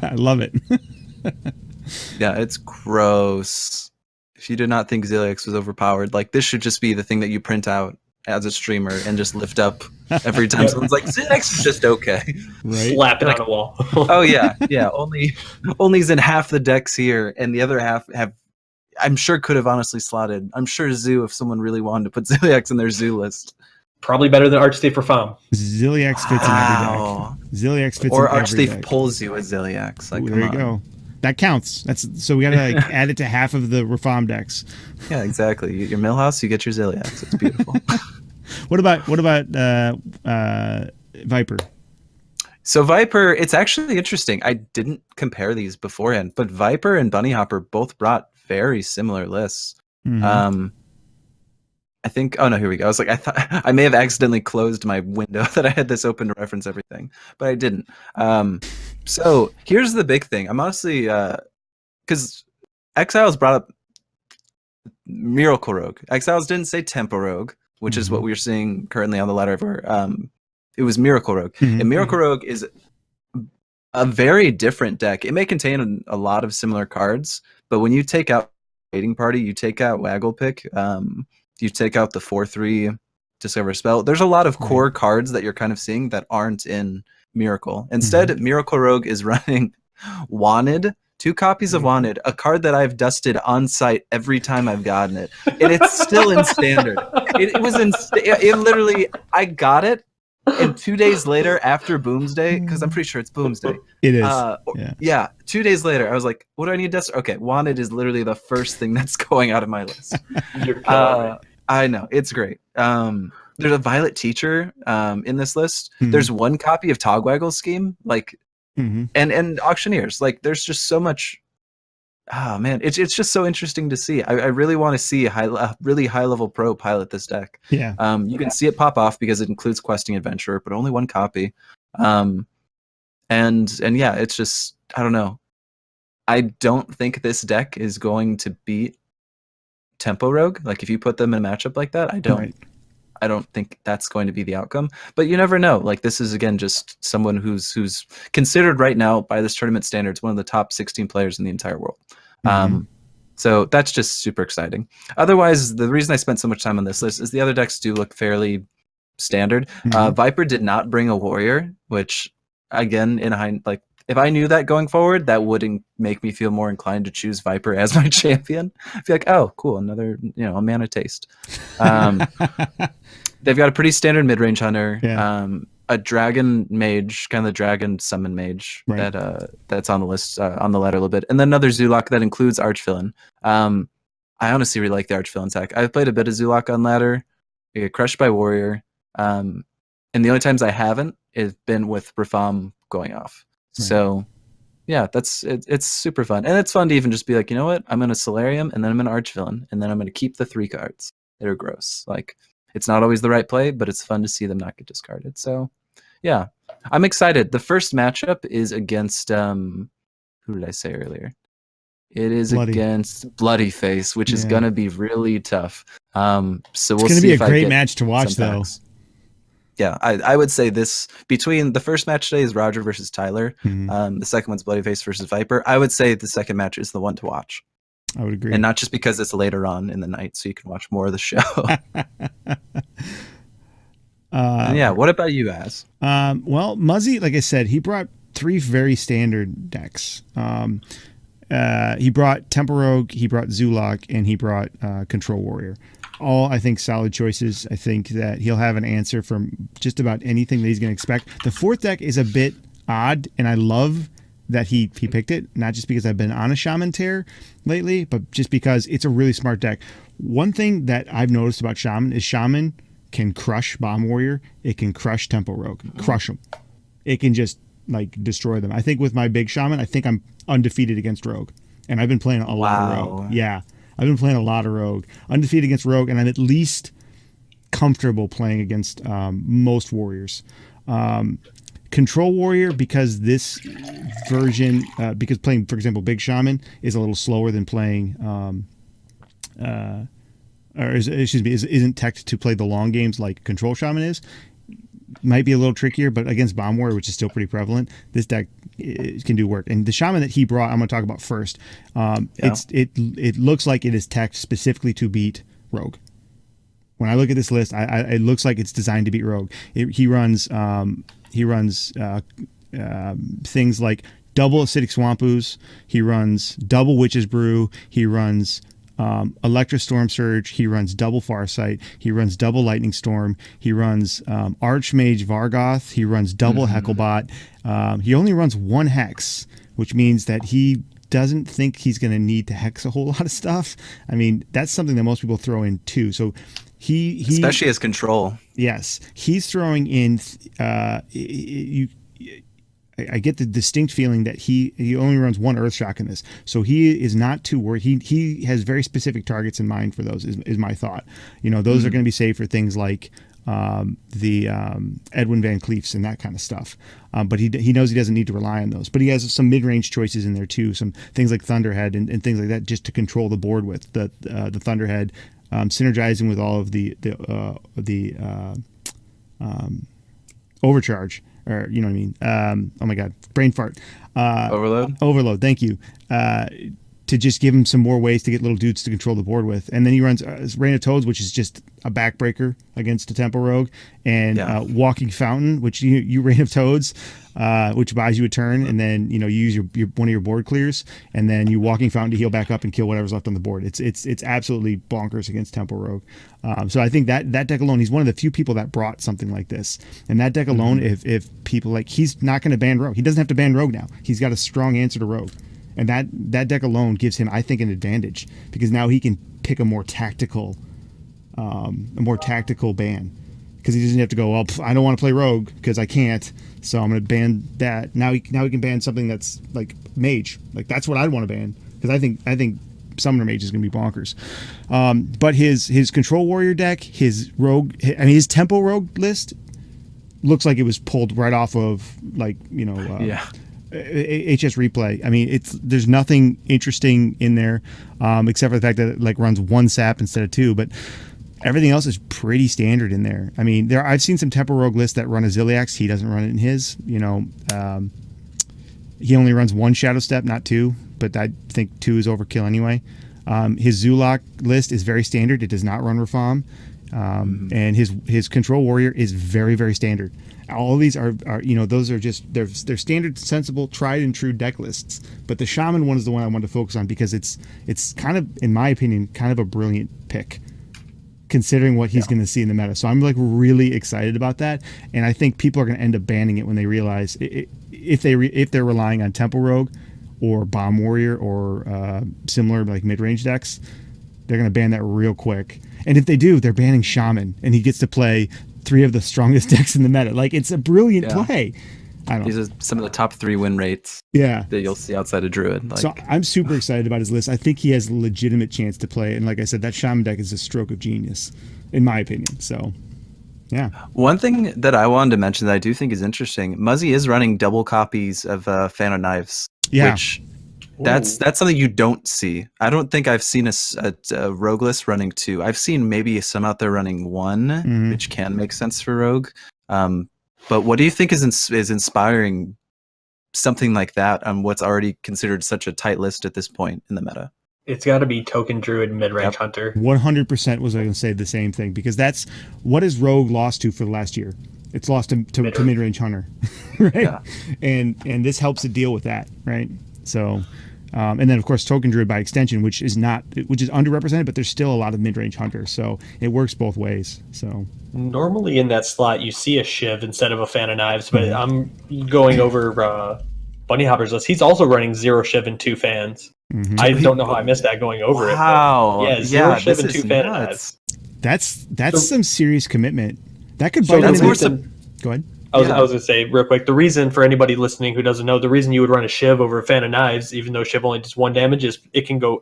I love it. Yeah, it's gross. If you did not think Zilliax was overpowered, like this should just be the thing that you print out as a streamer and just lift up every time someone's like, Zilliax is just okay. Right? Slap it on a wall. Oh yeah. Only's in half the decks here, and the other half I'm sure could have honestly slotted. I'm sure Zoo, if someone really wanted to put Zilliax in their Zoo list, Probably better than Archstave for Farm. Zilliax fits in every deck. Zilliax fits or in every Archstave deck. pulls you with Zilliax. Like, Ooh, there you go. That counts. So we gotta like add it to half of the Reform decks. Yeah, exactly. Your Millhouse, you get your Zilliax. It's beautiful. What about Viper? So Viper, it's actually interesting. I didn't compare these beforehand, but Viper and Bunny Hopper both brought very similar lists. Mm-hmm. I think. Oh no, here we go. I was like, I thought I may have accidentally closed my window that I had this open to reference everything, but I didn't. So here's the big thing. I'm honestly, because Exiles brought up Miracle Rogue. Exiles didn't say Tempo Rogue, which is what we're seeing currently on the ladder of our. It was Miracle Rogue, and Miracle Rogue is a very different deck. It may contain a lot of similar cards, but when you take out Waiting Party, you take out Waggle Pick, you take out the 4/3 Discover Spell. There's a lot of core cards that you're kind of seeing that aren't in Miracle. Instead, Miracle Rogue is running Wanted, 2 copies of Wanted, a card that I've dusted on site every time I've gotten it, and it's still in Standard. It was in. It literally, I got it. And 2 days later, after Boomsday, because I'm pretty sure it's Boomsday. It is. Yeah. 2 days later, I was like, what do I need to... Okay, Wanted is literally the first thing that's going out of my list. I know. It's great. There's a Violet Teacher in this list. There's 1 copy of Togwaggle Scheme. Like, and Auctioneers. Like, there's just so much... Oh, man. It's just so interesting to see. I really want to see a really high-level pro pilot this deck. Yeah. You can see it pop off because it includes Questing Adventurer, but only 1 copy. And yeah, it's just... I don't know. I don't think this deck is going to beat Tempo Rogue. Like, if you put them in a matchup like that, I don't think that's going to be the outcome. But you never know. Like, this is, again, just someone who's considered right now by this tournament standards one of the top 16 players in the entire world. So that's just super exciting. Otherwise, the reason I spent so much time on this list is the other decks do look fairly standard. Viper did not bring a Warrior, which, again, if I knew that going forward, that would make me feel more inclined to choose Viper as my champion. I'd be like, oh, cool, another, a mana taste. They've got a pretty standard mid-range hunter, a dragon mage, kind of the dragon summon mage that's on the list, on the ladder a little bit, and then another Zulak that includes Archvillain. I honestly really like the Archvillain tech. I've played a bit of Zulak on ladder. I get crushed by Warrior, and the only times I haven't has been with Rafam going off. So, yeah, it's super fun. And it's fun to even just be like, you know what? I'm in a Solarium, and then I'm in Archvillain, and then I'm going to keep the 3 cards that are gross. Like, it's not always the right play, but it's fun to see them not get discarded. So, yeah, I'm excited. The first matchup is against, who did I say earlier? It is against Bloody Face, which is going to be really tough. So we'll see. It's going to be a great match to watch, though. Yeah, I would say this between the first match today is Roger versus Tyler. The second one's Bloody Face versus Viper. I would say the second match is the one to watch. I would agree. And not just because it's later on in the night, so you can watch more of the show. And yeah, what about you, Az? Well, Muzzy, like I said, he brought 3 very standard decks. He brought Tempo Rogue, he brought Zulak, and he brought Control Warrior. All, I think, solid choices. I think that he'll have an answer from just about anything that he's going to expect. The 4th deck is a bit odd, and I love that he picked it, not just because I've been on a Shaman tear lately, but just because it's a really smart deck. One thing that I've noticed about Shaman is Shaman can crush Bomb Warrior. It can crush Tempo Rogue. Crush them. It can just, like, destroy them. I think with my big Shaman, I think I'm undefeated against Rogue. And I've been playing a lot of Rogue. Yeah. I've been playing a lot of Rogue. Undefeated against Rogue, and I'm at least comfortable playing against most Warriors. Control Warrior, because this version, because playing, for example, Big Shaman is a little slower than playing, isn't teched to play the long games like Control Shaman is. Might be a little trickier, but against Bomb Warrior, which is still pretty prevalent, this deck can do work. And the Shaman that he brought, I'm going to talk about first. It looks like it is teched specifically to beat Rogue. When I look at this list, it looks like it's designed to beat Rogue. He runs things like double Acidic Swamp Ooze. He runs double Witch's Brew. He runs Electra Storm Surge. He runs double Farsight. He runs double Lightning Storm. He runs Archmage Vargoth. He runs double Hecklebot. He only runs one Hex, which means that he doesn't think he's going to need to hex a whole lot of stuff. I mean, that's something that most people throw in too. So he especially as control. Yes, he's throwing in. I get the distinct feeling that he only runs one Earthshock in this, so he is not too worried. He has very specific targets in mind for those. Is my thought. Those are going to be saved for things like the Edwin Van Cleefs and that kind of stuff. But he knows he doesn't need to rely on those. But he has some mid-range choices in there too. Some things like Thunderhead and things like that, just to control the board with the Thunderhead, synergizing with all of the overcharge. Or you know what I mean? Oh my God, brain fart. Overload. Thank you. To just give him some more ways to get little dudes to control the board with. And then he runs Rain of Toads, which is just a backbreaker against a Tempo Rogue, and Walking Fountain, which you Rain of Toads, which buys you a turn, and then you use your one of your board clears, and then you Walking Fountain to heal back up and kill whatever's left on the board. It's absolutely bonkers against Tempo Rogue. So I think that deck alone, he's one of the few people that brought something like this. And that deck alone, if people he's not going to ban Rogue. He doesn't have to ban Rogue now. He's got a strong answer to Rogue. And that deck alone gives him, I think, an advantage, because now he can pick a more tactical ban, because he doesn't have to go, well, I don't want to play Rogue because I can't, so I'm going to ban that. Now he can ban something that's like Mage. Like that's what I'd want to ban, because I think Summoner Mage is going to be bonkers. But his Control Warrior deck, his Rogue, his Tempo Rogue list looks like it was pulled right off of HS Replay. I mean, there's nothing interesting in there, except for the fact that it runs one sap instead of two, but everything else is pretty standard in there. I mean, I've seen some Tempo Rogue lists that run a Ziliax. He doesn't run it in his. He only runs one Shadow Step, not two, but I think two is overkill anyway. His Zulok list is very standard. It does not run Rafam. And his Control Warrior is very, very standard. All of these are those are just they're standard, sensible, tried and true deck lists. But the Shaman one is the one I want to focus on, because it's kind of, in my opinion, kind of a brilliant pick, considering what he's going to see in the meta. So I'm really excited about that, and I think people are going to end up banning it when they realize if they're relying on Tempo Rogue or Bomb Warrior or similar mid-range decks, they're going to ban that real quick. And if they do, they're banning Shaman, and he gets to play three of the strongest decks in the meta. It's a brilliant play. I don't know. These are some of the top 3 win rates that you'll see outside of Druid. So I'm super excited about his list. I think he has a legitimate chance to play. And like I said, that Shaman deck is a stroke of genius, in my opinion. So, yeah. One thing that I wanted to mention that I do think is interesting, Muzzy is running double copies of Fan of Knives. Yeah. Which that's something you don't see. I don't think I've seen a Rogue list running 2. I've seen maybe some out there running 1, which can make sense for Rogue. But what do you think is inspiring something like that on what's already considered such a tight list at this point in the meta? It's got to be Token Druid mid-range hunter. 100% was I going to say the same thing, because that's what is Rogue lost to for the last year. It's lost to mid-range hunter, right? Yeah. And this helps it deal with that, right? So, and then of course Token Druid by extension, which is underrepresented, but there's still a lot of mid-range hunters, so it works both ways. So normally in that slot you see a Shiv instead of a Fan of Knives, but I'm going over Bunny Hopper's list. He's also running 0 Shiv and 2 fans. I don't know how I missed that going over it. Wow. Yeah, 0 Shiv and 2 Fan of Knives. That's some serious commitment. That could bite Go ahead. I was going to say real quick, the reason for anybody listening who doesn't know, the reason you would run a Shiv over a Fan of Knives, even though Shiv only does 1 damage, is it can go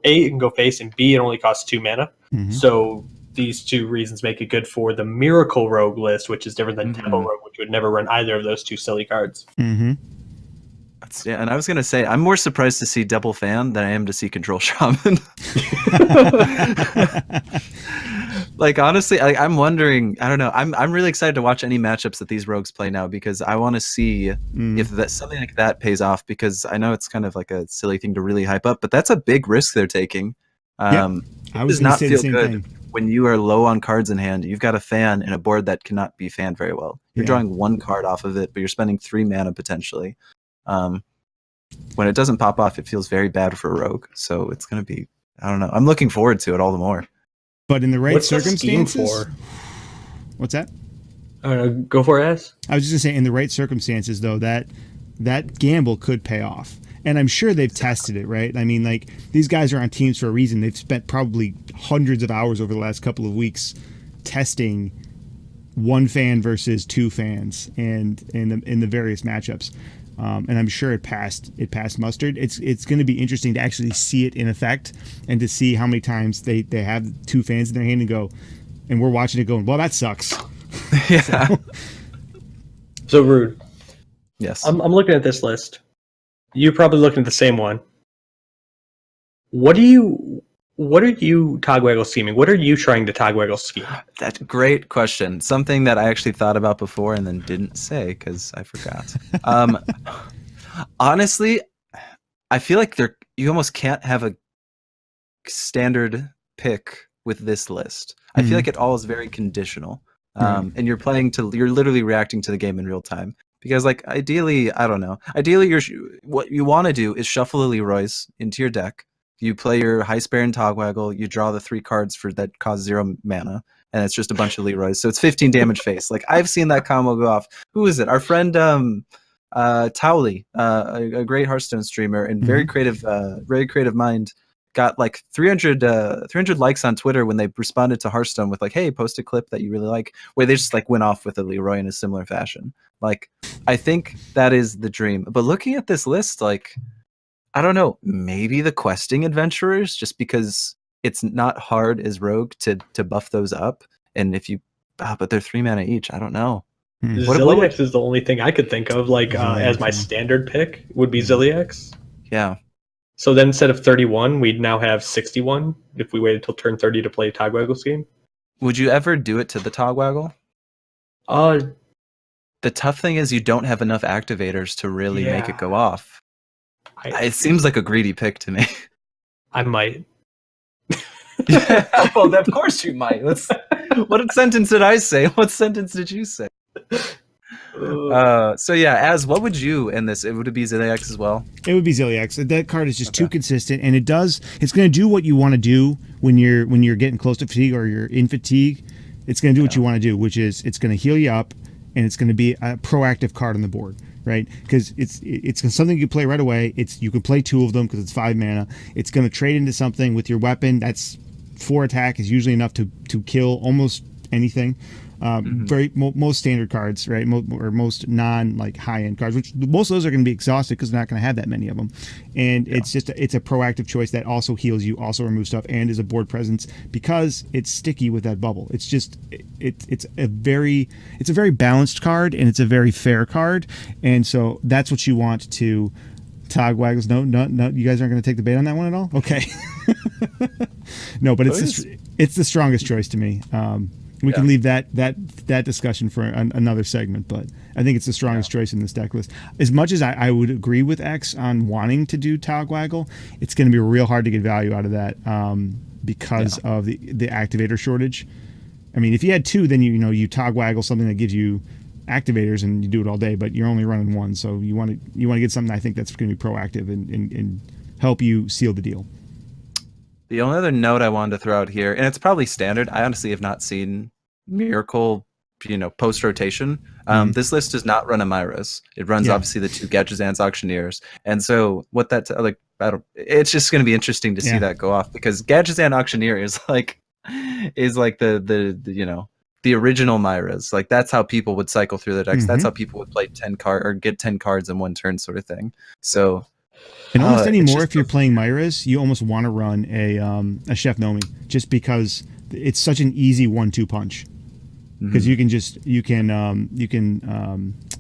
face, and B, it only costs 2 mana. So these 2 reasons make it good for the Miracle Rogue list, which is different than Tempo Rogue, which would never run either of those 2 silly cards. Yeah, and I was going to say, I'm more surprised to see double Fan than I am to see Control Shaman. Honestly, I'm wondering, I don't know. I'm really excited to watch any matchups that these rogues play now, because I want to see if something like that pays off, because I know it's kind of like a silly thing to really hype up, but that's a big risk they're taking. I does not feel good when you are low on cards in hand. You've got a Fan in a board that cannot be fanned very well. You're drawing 1 card off of it, but you're spending 3 mana potentially. When it doesn't pop off, it feels very bad for a rogue. So it's going to be I don't know. I'm looking forward to it all the more. But in the right What's the circumstances, scheme for? What's that? Go for it, As. I was just gonna say, in the right circumstances, though, that gamble could pay off. And I'm sure they've tested it, right? I mean, like, these guys are on teams for a reason. They've spent probably hundreds of hours over the last couple of weeks testing one fan versus two fans and in the various matchups. And I'm sure it passed mustard. It's going to be interesting to actually see it in effect and to see how many times they have two fans in their hand and we're watching it going, well, that sucks. Yeah. So Rude. Yes. I'm looking at this list. You're probably looking at the same one. What are you Togwaggle scheming? What are you trying to Togwaggle scheme? That's a great question. Something that I actually thought about before and then didn't say because I forgot. Honestly, I feel like you almost can't have a standard pick with this list. I feel like it all is very conditional. And you're literally reacting to the game in real time. Because, like, ideally, I don't know. Ideally, what you want to do is shuffle a Leroy's into your deck. You play your High Spare and Togwaggle. You draw the 3 cards that cost 0 mana, and it's just a bunch of Leroy's. So it's 15 damage face. Like, I've seen that combo go off. Who is it? Our friend Towley, a great Hearthstone streamer and very creative mind, got like 300 likes on Twitter when they responded to Hearthstone with like, hey, post a clip that you really like, where they just like went off with a Leroy in a similar fashion. Like, I think that is the dream. But looking at this list, like, I don't know, maybe the questing adventurers, just because it's not hard as rogue to buff those up. And if you, but they're 3 mana each. I don't know. Zilliax is the only thing I could think of, like, as my standard pick would be Zilliax. Yeah. So then instead of 31, we'd now have 61 if we waited till turn 30 to play Togwaggle scheme. Would you ever do it to the Togwaggle? The tough thing is you don't have enough activators to really make it go off. It seems like a greedy pick to me. I might. Well, of course you might. What sentence did I say? What sentence did you say? So yeah, what would you in this? Would it be Zilliax as well? It would be Zilliax. That card is just too consistent, and it's going to do what you want to do when you're getting close to fatigue or you're in fatigue. It's going to do what you want to do, which is it's going to heal you up, and it's going to be a proactive card on the board, right? Because it's something you can play right away. You can play 2 of them because it's 5 mana. It's going to trade into something with your weapon. That's 4 attack is usually enough to kill almost anything. Most standard cards, right? Or most non like high end cards, which most of those are going to be exhausted because they're not going to have that many of them. And it's a proactive choice that also heals you, also removes stuff, and is a board presence because it's sticky with that bubble. It's just it's a very balanced card, and it's a very fair card, and so that's what you want to. Togwaggles. No, you guys aren't going to take the bait on that one at all. Okay. No, but it's the strongest choice to me. We can leave that discussion for another segment, but I think it's the strongest choice in this deck list. As much as I would agree with X on wanting to do Togwaggle, it's going to be real hard to get value out of that because of the activator shortage. I mean, if you had 2, then you Togwaggle something that gives you activators and you do it all day, but you're only running 1, so you want to get something I think that's going to be proactive and help you seal the deal. The only other note I wanted to throw out here, and it's probably standard, I honestly have not seen Miracle, post rotation. This list does not run Amiras. It runs obviously the 2 Gadgetzan's Auctioneers, and so what that it's just going to be interesting to see that go off because Gadgetzan Auctioneer is like the original Myras. Like that's how people would cycle through the decks. That's how people would play 10 card or get 10 cards in one turn, sort of thing. So. And almost anymore, if you're playing Myras, you almost want to run a Chef Nomi just because it's such an easy 1-2 punch. Because you can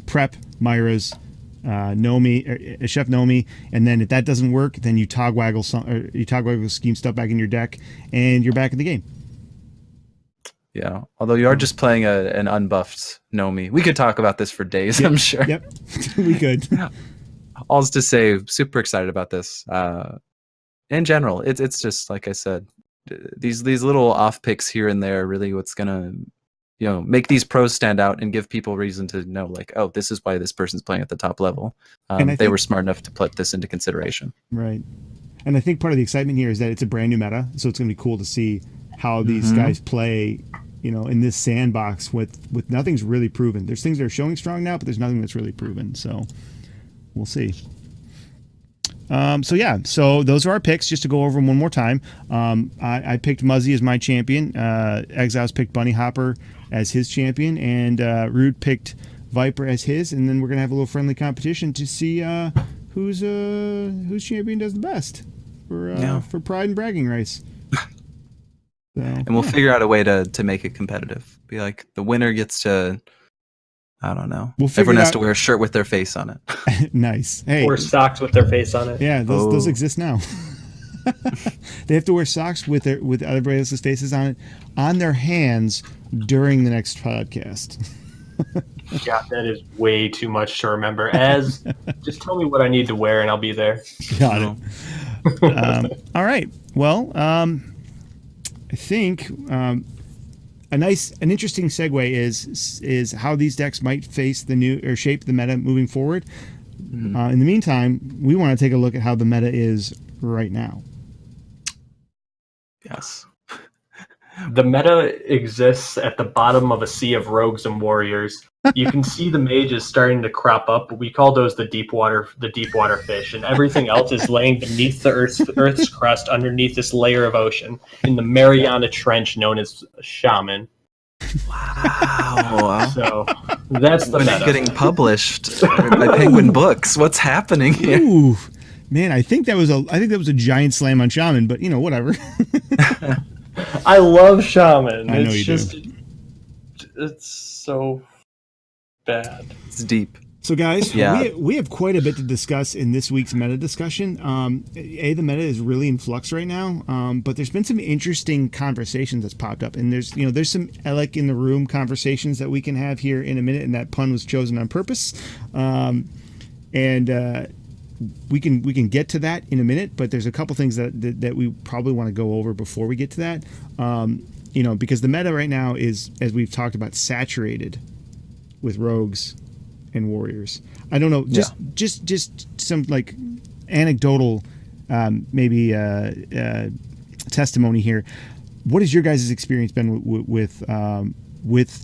prep Myras, Nomi, Chef Nomi, and then if that doesn't work, then you Togwaggle scheme stuff back in your deck, and you're back in the game. Yeah, although you are just playing an unbuffed Nomi. We could talk about this for days, I'm sure. Yep, we could. All's to say, super excited about this. In general, it's just like I said, these little off picks here and there are really what's gonna make these pros stand out and give people reason to know, like, oh, this is why this person's playing at the top level. And they were smart enough to put this into consideration. Right. And I think part of the excitement here is that it's a brand new meta, so it's going to be cool to see how these guys play, in this sandbox with nothing's really proven. There's things that are showing strong now, but there's nothing that's really proven. So we'll see. So those are our picks. Just to go over them one more time. I picked Muzzy as my champion. Exiles picked Bunny Hopper as his champion, and Rude picked Viper as his. And then we're gonna have a little friendly competition to see whose champion does the best for pride and bragging rights. So, and we'll figure out a way to make it competitive. Be like the winner gets to, I don't know. Everyone has to wear a shirt with their face on it. Nice. Hey, or socks with their face on it. Yeah, those exist now. They have to wear socks with everybody else's faces on it on their hands during the next podcast. Yeah, that is way too much to remember. Just tell me what I need to wear and I'll be there. Got it. All right. Well, I think an interesting segue is how these decks might face the new or shape the meta moving forward. In the meantime, we want to take a look at how the meta is right now. Yes. The meta exists at the bottom of a sea of rogues and warriors. You can see the mages starting to crop up. We call those the deep water fish, and everything else is laying beneath the Earth's crust underneath this layer of ocean in the Mariana Trench known as Shaman. Wow. So that's the meta. Getting published by Penguin Books. What's happening here? Ooh, man, I think that was a giant slam on Shaman, but whatever. I love Shaman. I know you do. It's so bad. It's deep. So guys, we have quite a bit to discuss in this week's meta discussion. The meta is really in flux right now, but there's been some interesting conversations that's popped up, and there's some Alec in the room conversations that we can have here in a minute, and that pun was chosen on purpose. We can get to that in a minute, but there's a couple things that we probably want to go over before we get to that. Because the meta right now is, as we've talked about, saturated with rogues and warriors. I don't know, just some like anecdotal testimony here. What has your guys' experience been with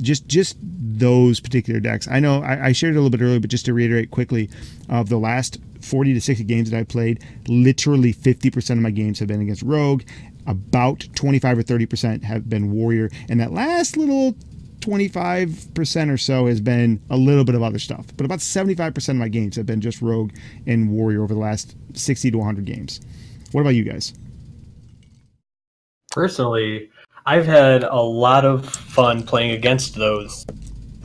just those particular decks? I know I shared it a little bit earlier, but just to reiterate quickly, of the last 40 to 60 games that I played, literally 50% of my games have been against rogue, about 25 or 30% have been warrior, and that last little 25% or so has been a little bit of other stuff. But about 75% of my games have been just rogue and warrior over the last 60 to 100 games. What about you guys? Personally, I've had a lot of fun playing against those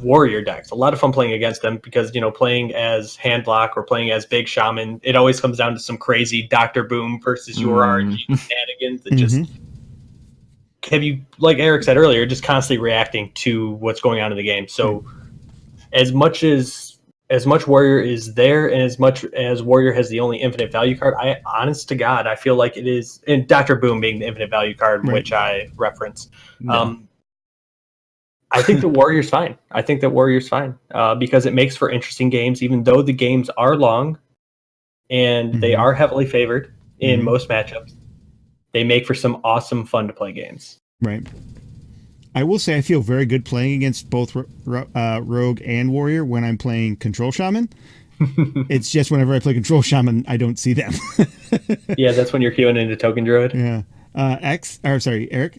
warrior decks. A lot of fun playing against them because, playing as Handlock or playing as Big Shaman, it always comes down to some crazy Dr. Boom versus your RNG shenanigans that just have you, like Eric said earlier, just constantly reacting to what's going on in the game. So as much warrior is there and as much as warrior has the only infinite value card, honest to God, I feel like it is, and Dr. Boom being the infinite value card, which I referenced. I think the warrior's fine. Because it makes for interesting games, even though the games are long and they are heavily favored in most matchups. They make for some awesome fun to play games. Right. I will say I feel very good playing against both rogue and warrior when I'm playing control shaman. It's just whenever I play control shaman, I don't see them. Yeah, that's when you're queuing into token druid. Yeah. Eric.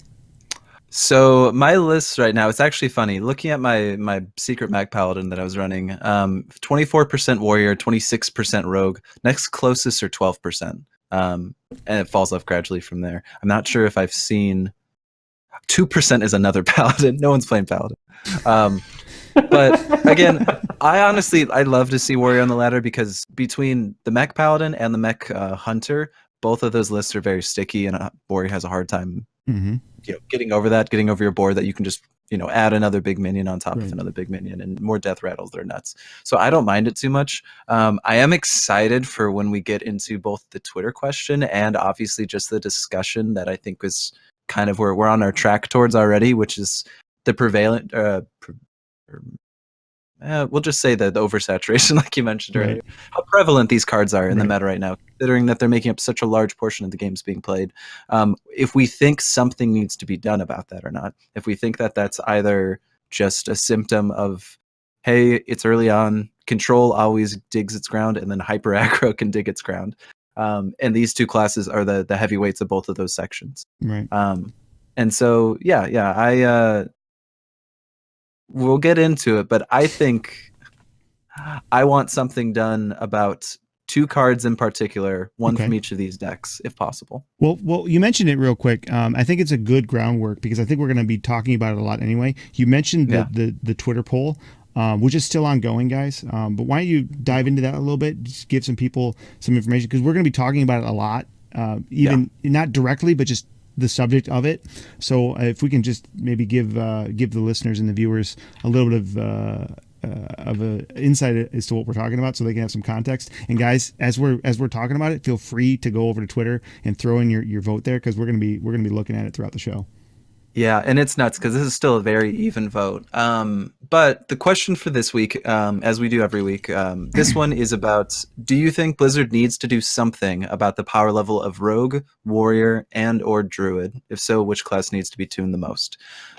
So my list right now, it's actually funny. Looking at my secret mag paladin that I was running, 24% warrior, 26% rogue. Next closest are 12%. And it falls off gradually from there. I'm not sure if I've seen 2% is another paladin. No one's playing paladin. But again, I love to see warrior on the ladder because between the mech paladin and the mech hunter, both of those lists are very sticky, and warrior has a hard time getting over your board that you can just add another big minion on top of another big minion and more death rattles. They're nuts. So I don't mind it too much. I am excited for when we get into both the Twitter question and obviously just the discussion that I think was kind of where we're on our track towards already, which is the prevalent, we'll just say the oversaturation, like you mentioned earlier, how prevalent these cards are in the meta right now. considering that they're making up such a large portion of the games being played. If we think something needs to be done about that or not, if we think that that's either just a symptom of, hey, it's early on, control always digs its ground, and then hyper aggro can dig its ground. And these two classes are the heavyweights of both of those sections. Right. And so, we'll get into it, but I think I want something done about 2 cards in particular, one from each of these decks, if possible. Well, you mentioned it real quick. I think it's a good groundwork because I think we're going to be talking about it a lot anyway. You mentioned the Twitter poll, which is still ongoing, guys. But why don't you dive into that a little bit? Just give some people some information because we're going to be talking about it a lot, not directly, but just the subject of it. So if we can just maybe give the listeners and the viewers a little bit of a insight as to what we're talking about, so they can have some context. And guys, as we're talking about it, feel free to go over to Twitter and throw in your vote there because we're gonna be looking at it throughout the show. Yeah, and it's nuts because this is still a very even vote. But the question for this week, as we do every week, this one is about: do you think Blizzard needs to do something about the power level of Rogue, Warrior, and/or Druid? If so, which class needs to be tuned the most?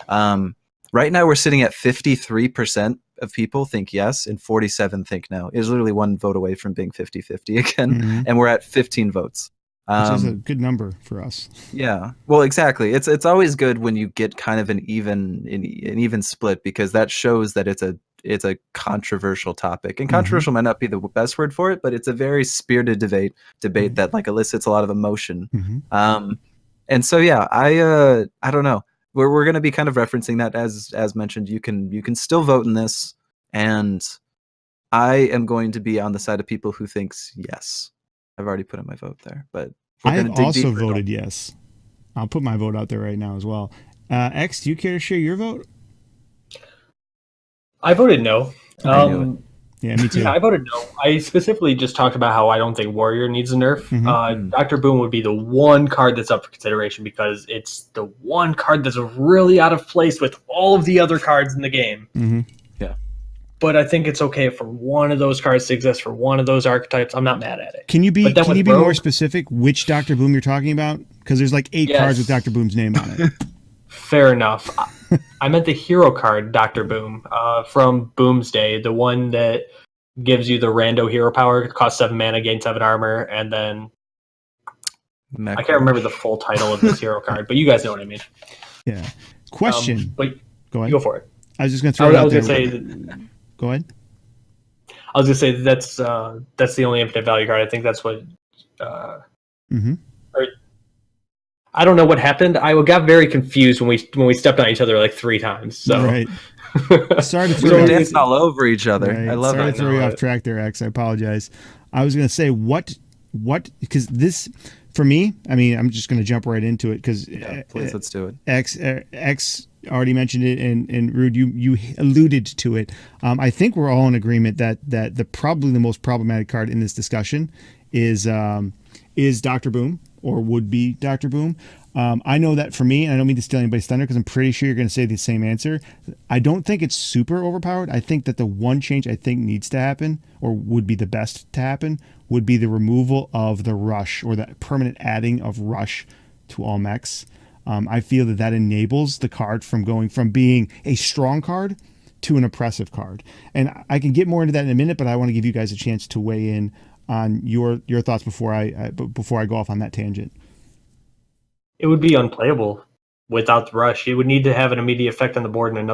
Right now, we're sitting at 53% of people think yes, and 47 think no. It's literally one vote away from being 50-50 again, and we're at 15 votes. Which is a good number for us. Yeah, well, exactly. It's always good when you get kind of an even split because that shows that it's a controversial topic. And controversial might not be the best word for it, but it's a very spirited debate that like elicits a lot of emotion. And so I don't know. We're going to be kind of referencing that as mentioned. You can still vote in this, and I am going to be on the side of people who thinks yes. I've already put in my vote there, but I have also voted yes. I'll put my vote out there right now as well. X, do you care to share your vote? I voted no. Yeah, me too. Yeah, I voted no. I specifically just talked about how I don't think Warrior needs a nerf. Dr. Boom would be the one card that's up for consideration because it's the one card that's really out of place with all of the other cards in the game. Yeah. But I think it's okay for one of those cards to exist for one of those archetypes. I'm not mad at it. Can you be more specific which Dr. Boom you're talking about? Because there's like 8 cards with Dr. Boom's name on it. Fair enough. I meant the hero card, Dr. Boom, from Boomsday, the one that gives you the rando hero power. It costs 7 mana, gain 7 armor, and then I can't remember the full title of this hero card, but you guys know what I mean. Yeah. Question. But go ahead. Go for it. I was just going to throw it out there. Go ahead. I was going to say that's the only infinite value card. I think that's what. I don't know what happened. I got very confused when we stepped on each other like 3 times. So. Right. Sorry to throw you dancing all over each other. Right. I love Sorry it. to throw you off track there, X. I apologize. I was going to say what because this for me. I mean, I'm just going to jump right into it because please let's do it. X already mentioned it, and Rude, you alluded to it. I think we're all in agreement that probably the most problematic card in this discussion is Dr. Boom, or would be Dr. Boom. I know that for me, and I don't mean to steal anybody's thunder because I'm pretty sure you're going to say the same answer. I don't think it's super overpowered. I think that the one change I think needs to happen, or would be the best to happen, would be the removal of the rush, or the permanent adding of rush to all mechs. I feel that enables the card from going from being a strong card to an oppressive card. And I can get more into that in a minute, but I want to give you guys a chance to weigh in on your thoughts before I go off on that tangent. It would be unplayable without the rush. It would need to have an immediate effect on the board in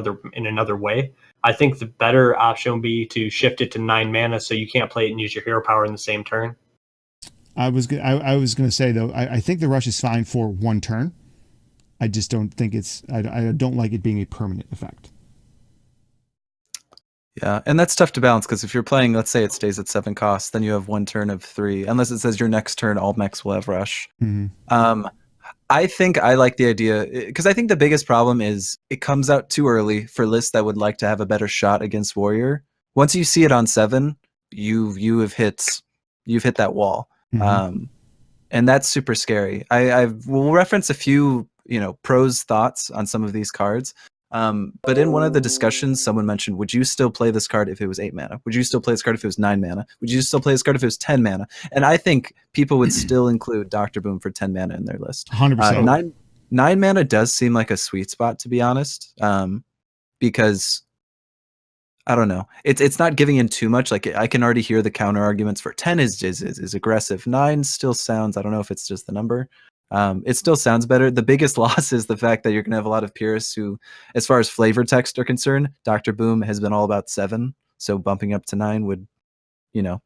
another way. I think the better option would be to shift it to 9 mana so you can't play it and use your hero power in the same turn. I was going to say though, I think the rush is fine for 1 turn. I just don't think I don't like it being a permanent effect. Yeah, and that's tough to balance because if you're playing, let's say it stays at 7 costs, then you have 1 turn of 3. Unless it says your next turn, all mechs will have rush. I think I like the idea because I think the biggest problem is it comes out too early for lists that would like to have a better shot against Warrior. Once you see it on 7, you've hit that wall, and that's super scary. I will reference a few pros thoughts on some of these cards. But in one of the discussions, someone mentioned, would you still play this card if it was 8 mana? Would you still play this card if it was 9 mana? Would you still play this card if it was 10 mana? And I think people would still include Dr. Boom for 10 mana in their list. 100%. 9 mana does seem like a sweet spot, to be honest, because I don't know. It's not giving in too much. Like, I can already hear the counter arguments for 10 is aggressive. 9 still sounds, I don't know if it's just the number. It still sounds better. The biggest loss is the fact that you're going to have a lot of purists who, as far as flavor text are concerned, Dr. Boom has been all about 7. So bumping up to 9 would,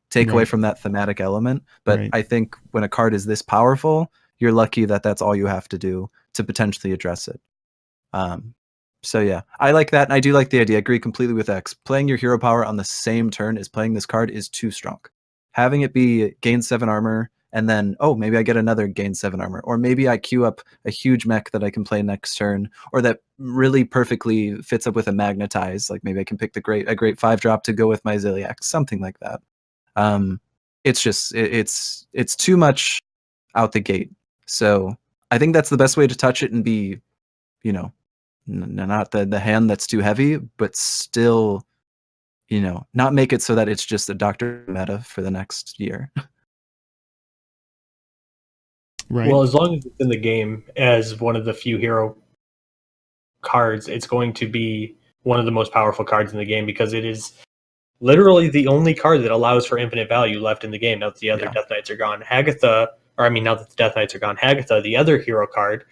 take away from that thematic element. But I think when a card is this powerful, you're lucky that that's all you have to do to potentially address it. So yeah, I like that. And I do like the idea. I agree completely with X. Playing your hero power on the same turn as playing this card is too strong. Having it be gain 7 armor, and then, maybe I get another gain 7 armor. Or maybe I queue up a huge mech that I can play next turn, or that really perfectly fits up with a magnetize. Like maybe I can pick a great 5-drop to go with my Ziliax, something like that. It's just, it's too much out the gate. So I think that's the best way to touch it and be, not the hand that's too heavy, but still, not make it so that it's just a Doctor meta for the next year. Right. Well, as long as it's in the game as one of the few hero cards, it's going to be one of the most powerful cards in the game because it is literally the only card that allows for infinite value left in the game now that the other Death Knights are gone. Now that the Death Knights are gone, Hagatha, the other hero card,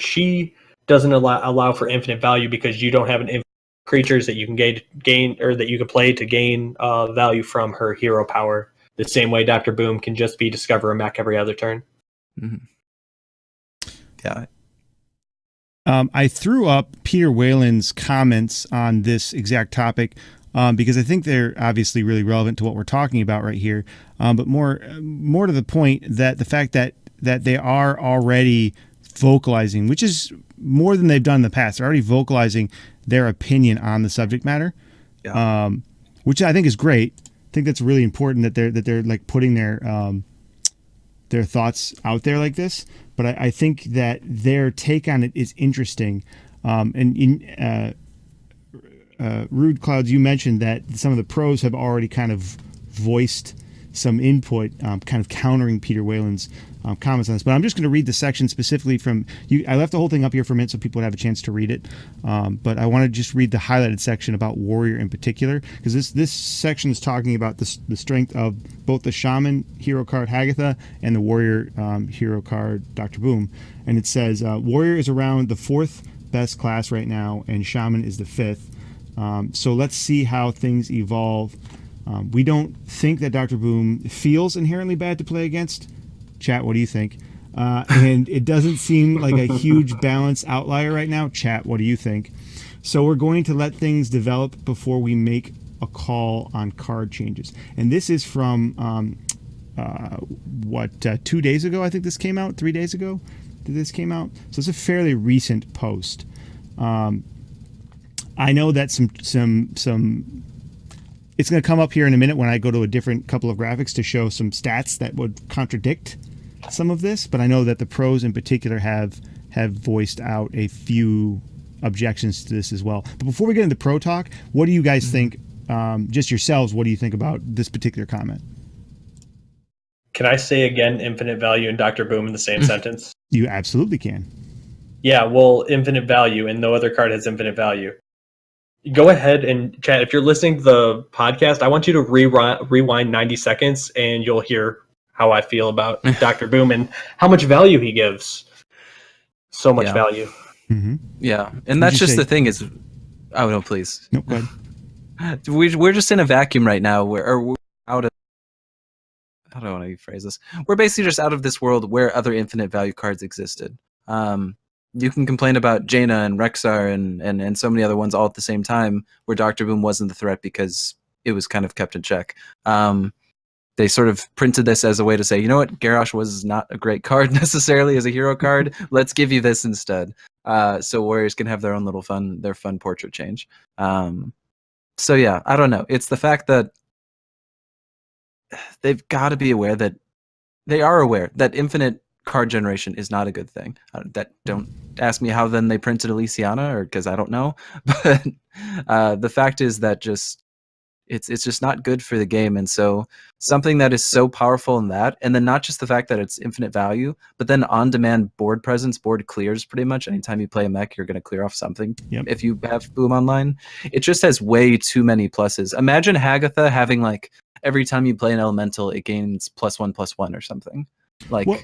she doesn't allow for infinite value because you don't have an creatures that you can gain or that you can play to gain value from her hero power. The same way Dr. Boom can just be discover a mech every other turn. Mm-hmm. Yeah. I threw up Peter Whalen's comments on this exact topic because I think they're obviously really relevant to what we're talking about right here. But more to the point, that the fact that they are already vocalizing, which is more than they've done in the past. They're already vocalizing their opinion on the subject matter, which I think is great. I think that's really important that they're like putting their thoughts out there like this. But I think that their take on it is interesting. And in Rude Clouds, you mentioned that some of the pros have already kind of voiced some input, kind of countering Peter Whalen's comments on this. But I'm just going to read the section specifically from you. I left the whole thing up here for a minute so people would have a chance to read it. But I want to just read the highlighted section about Warrior in particular, because this section is talking about the strength of both the Shaman hero card Hagatha and the Warrior hero card Dr. Boom. And it says, Warrior is around the 4th best class right now, and Shaman is the 5th. So let's see how things evolve. We don't think that Dr. Boom feels inherently bad to play against. Chat, what do you think? And it doesn't seem like a huge balance outlier right now. Chat, what do you think? So we're going to let things develop before we make a call on card changes. And this is from 2 days ago? I think this came out. 3 days ago that this came out. So it's a fairly recent post. I know that some it's going to come up here in a minute when I go to a different couple of graphics to show some stats that would contradict some of this, but I know that the pros in particular have voiced out a few objections to this as well. But before we get into pro talk, what do you guys think, just yourselves, what do you think about this particular comment? Can I say again infinite value and Dr. Boom in the same sentence? You absolutely can. Yeah, well, infinite value, and no other card has infinite value. Go ahead and chat. If you're listening to the podcast, I want you to rewind 90 seconds and you'll hear how I feel about Dr. Boom and how much value he gives. So much value. Mm-hmm. Yeah. And that's just the thing is, oh no, please. No, go ahead. We're just in a vacuum right now where we're out of, how do I want to phrase this? We're basically just out of this world where other infinite value cards existed. You can complain about Jaina and Rexar and so many other ones all at the same time where Dr. Boom wasn't the threat because it was kind of kept in check. They sort of printed this as a way to say, you know what, Garrosh was not a great card necessarily as a hero card. Let's give you this instead. So Warriors can have their own little fun portrait change. So yeah, I don't know. It's the fact that they've got to be aware that they are aware that infinite card generation is not a good thing. Don't ask me how then they printed Elysiana, or because I don't know. But the fact is that just it's just not good for the game. And so something that is so powerful in that, and then not just the fact that it's infinite value, but then on-demand board presence, board clears pretty much. Anytime you play a mech, you're going to clear off something. Yep. If you have Boom Online, it just has way too many pluses. Imagine Hagatha having like every time you play an elemental, it gains +1/+1 or something. Like, well,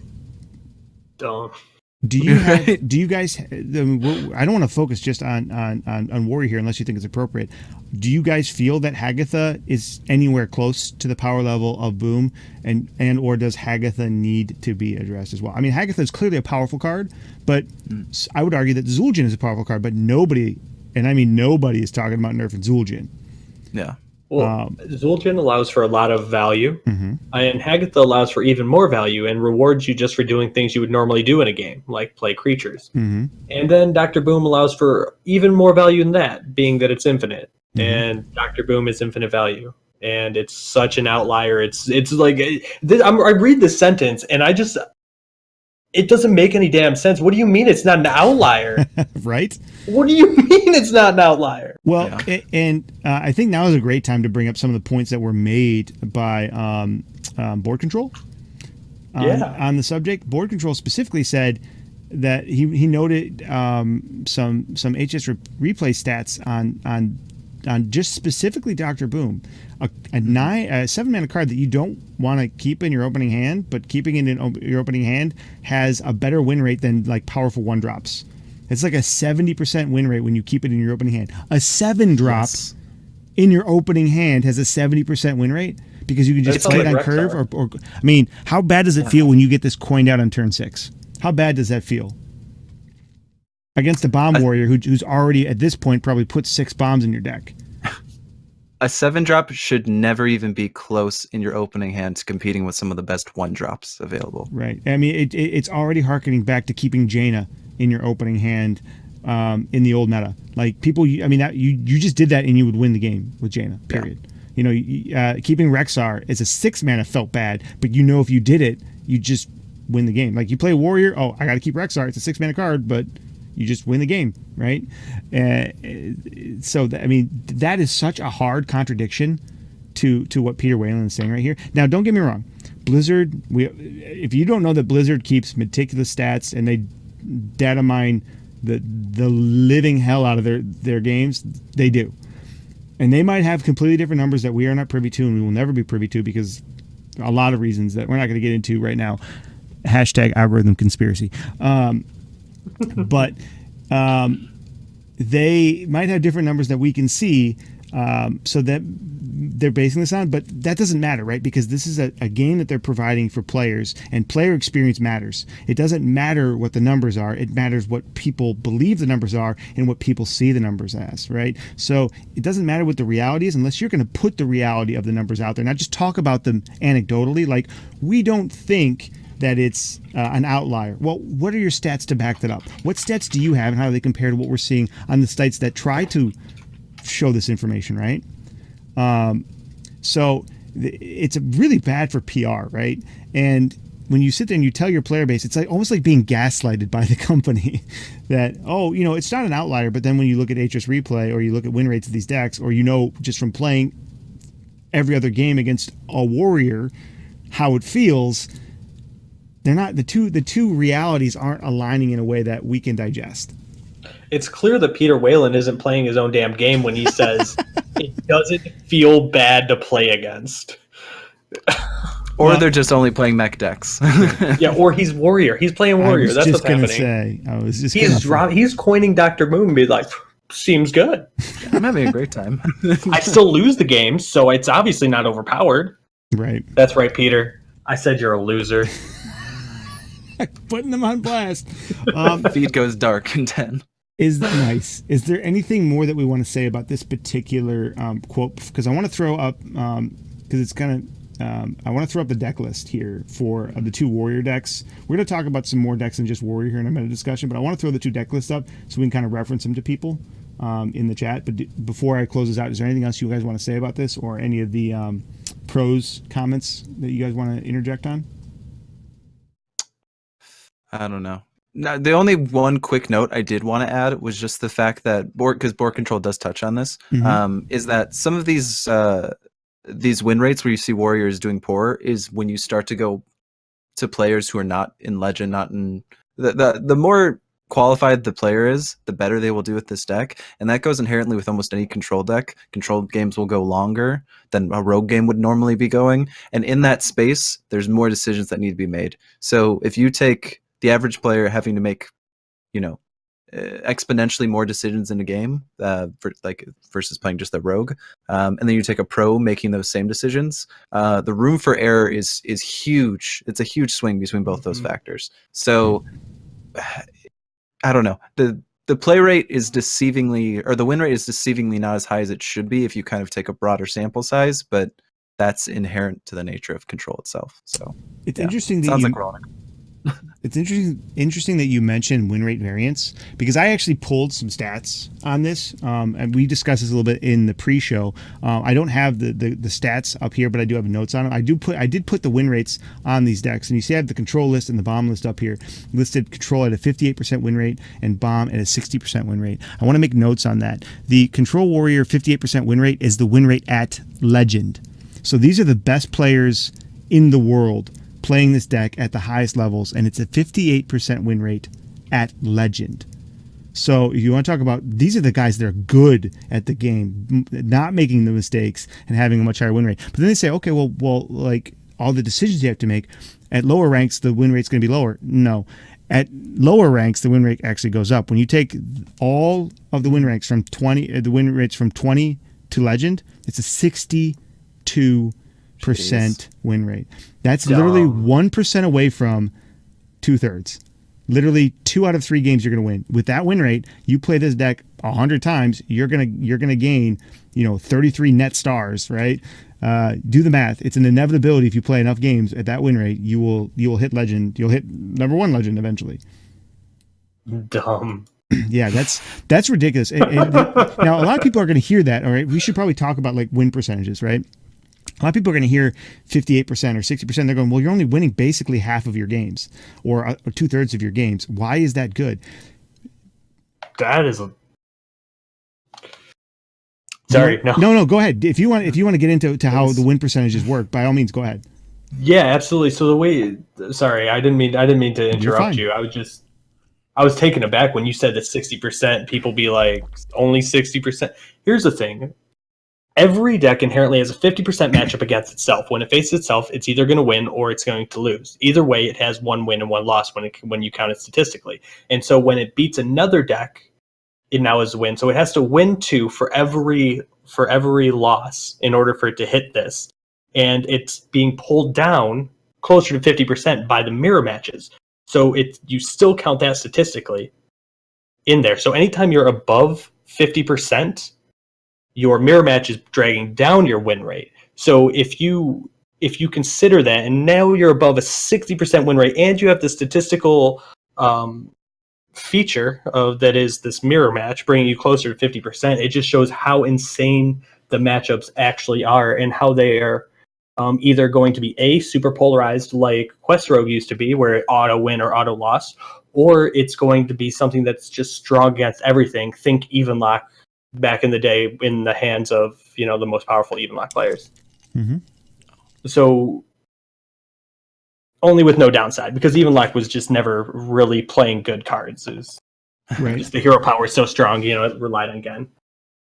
don't. Do you guys? I don't want to focus just on Warrior here, unless you think it's appropriate. Do you guys feel that Hagatha is anywhere close to the power level of Boom, and or does Hagatha need to be addressed as well? I mean, Hagatha is clearly a powerful card, but I would argue that Zul'jin is a powerful card, but nobody, and I mean nobody, is talking about nerfing Zul'jin. Yeah. Well, Zul'jin allows for a lot of value, and Hagatha allows for even more value and rewards you just for doing things you would normally do in a game, like play creatures. And then Dr. Boom allows for even more value than that, being that it's infinite. And Dr. Boom is infinite value. And it's such an outlier. It's like, I read this sentence, and it doesn't make any damn sense. What do you mean it's not an outlier? Right? What do you mean it's not an outlier? Well, and I think now is a great time to bring up some of the points that were made by Board Control on the subject. Board Control specifically said that he noted some HS replay stats on just specifically Dr. Boom. A 7-mana card that you don't want to keep in your opening hand, but keeping it in your opening hand has a better win rate than like powerful 1-drops. It's like a 70% win rate when you keep it in your opening hand. A 7-drop in your opening hand has a 70% win rate because you can just play it on curve. Or I mean, how bad does it feel when you get this coined out on turn 6? How bad does that feel? Against a bomb warrior who's already at this point probably put 6 bombs in your deck. A 7-drop should never even be close in your opening hand to competing with some of the best 1-drops available. Right. I mean, it's already harkening back to keeping Jaina in your opening hand in the old meta. Like people, I mean, you just did that and you would win the game with Jaina. Period. Yeah. You know, keeping Rexar as a 6-mana felt bad, but you know if you did it, you just win the game. Like you play a warrior, oh, I got to keep Rexar. It's a 6-mana card, but you just win the game, right? I mean, that is such a hard contradiction to what Peter Whalen is saying right here. Now, don't get me wrong. Blizzard, if you don't know that Blizzard keeps meticulous stats and they data mine the living hell out of their games, they do. And they might have completely different numbers that we are not privy to and we will never be privy to because a lot of reasons that we're not going to get into right now. #algorithm conspiracy. But they might have different numbers that we can see, so that they're basing this on, but that doesn't matter, right? Because this is a game that they're providing for players, and player experience matters. It doesn't matter what the numbers are. It matters what people believe the numbers are and what people see the numbers as, right? So it doesn't matter what the reality is unless you're going to put the reality of the numbers out there, not just talk about them anecdotally. Like, we don't think that it's an outlier. Well, what are your stats to back that up? What stats do you have, and how do they compare to what we're seeing on the sites that try to show this information, right? So it's really bad for PR, right? And when you sit there and you tell your player base, it's like almost like being gaslighted by the company that, oh, you know, it's not an outlier, but then when you look at HS replay or you look at win rates of these decks, or you know just from playing every other game against a warrior how it feels, they're not, the two realities aren't aligning in a way that we can digest. It's clear that Peter Whalen isn't playing his own damn game when he says it doesn't feel bad to play against. Or they're just only playing mech decks. Yeah, or he's warrior. He's playing warrior. That's what's happening. He's coining Dr. Moon and be like, seems good. I'm having a great time. I still lose the game, so it's obviously not overpowered. Right. That's right, Peter. I said you're a loser. Putting them on blast. Feed goes dark in 10. Is there anything more that we want to say about this particular quote? Because I want to throw up, because it's kind of, I want to throw up the deck list here for the 2 warrior decks. We're going to talk about some more decks than just warrior here in a minute discussion, but I want to throw the 2 deck lists up so we can kind of reference them to people in the chat. But before I close this out, is there anything else you guys want to say about this, or any of the pros comments that you guys want to interject on? I don't know. No, the only one quick note I did want to add was just the fact that because board control does touch on this, is that some of these win rates where you see warriors doing poor is when you start to go to players who are not in legend, not in the more qualified the player is, the better they will do with this deck, and that goes inherently with almost any control deck. Controlled games will go longer than a rogue game would normally be going, and in that space there's more decisions that need to be made. So if you take the average player having to make, exponentially more decisions in a game versus playing just the rogue, and then you take a pro making those same decisions, the room for error is huge. It's a huge swing between both those factors. So I don't know. The play rate is deceivingly, or the win rate is deceivingly not as high as it should be if you kind of take a broader sample size, but that's inherent to the nature of control itself. So it's interesting that sounds like Ronick. It's interesting that you mentioned win rate variance, because I actually pulled some stats on this, and we discussed this a little bit in the pre-show. I don't have the stats up here, but I do have notes on them. I did put the win rates on these decks, and you see I have the control list and the bomb list up here. Listed control at a 58% win rate and bomb at a 60% win rate. I want to make notes on that. The control warrior 58% win rate is the win rate at legend. So these are the best players in the world playing this deck at the highest levels, and it's a 58% win rate at legend. So if you want to talk about, these are the guys that are good at the game, not making the mistakes and having a much higher win rate. But then they say, okay, well, like all the decisions you have to make at lower ranks, the win rate's going to be lower. No, at lower ranks, the win rate actually goes up. When you take all of the win ranks from 20, the win rates from 20 to legend, it's a 62% win rate. That's literally 1% away from 2/3. Literally 2 out of 3 games you're going to win. With that win rate, you play this deck 100 times, you're gonna gain 33 net stars, right? Do the math. It's an inevitability. If you play enough games at that win rate, you will hit legend. You'll hit number 1 legend eventually. Dumb. Yeah, that's ridiculous. And now a lot of people are going to hear that. All right, we should probably talk about like win percentages, right? A lot of people are going to hear 58% or 60%. They're going, well, you're only winning basically half of your games or 2/3 of your games. Why is that good? That is a... Sorry, no. Go ahead. If you want to get into how the win percentages work, by all means, go ahead. Yeah, absolutely. So the way, sorry, I didn't mean to interrupt you. I was taken aback when you said that 60%. People be like, only 60%. Here's the thing. Every deck inherently has a 50% matchup against itself. When it faces itself, it's either going to win or it's going to lose. Either way, it has 1 win and 1 loss when you count it statistically. And so when it beats another deck, it now is a win. So it has to win 2 for every loss in order for it to hit this. And it's being pulled down closer to 50% by the mirror matches. So you still count that statistically in there. So anytime you're above 50%, your mirror match is dragging down your win rate. So if you consider that, and now you're above a 60% win rate, and you have the statistical feature of that is this mirror match bringing you closer to 50%, it just shows how insane the matchups actually are and how they are either going to be super polarized like Quest Rogue used to be, where it auto win or auto loss, or it's going to be something that's just strong against everything. Think even lock back in the day in the hands of the most powerful even lock players. Mm-hmm. So only with no downside, because even lock was just never really playing good cards. It was right. Just the hero power is so strong, it relied on Gen.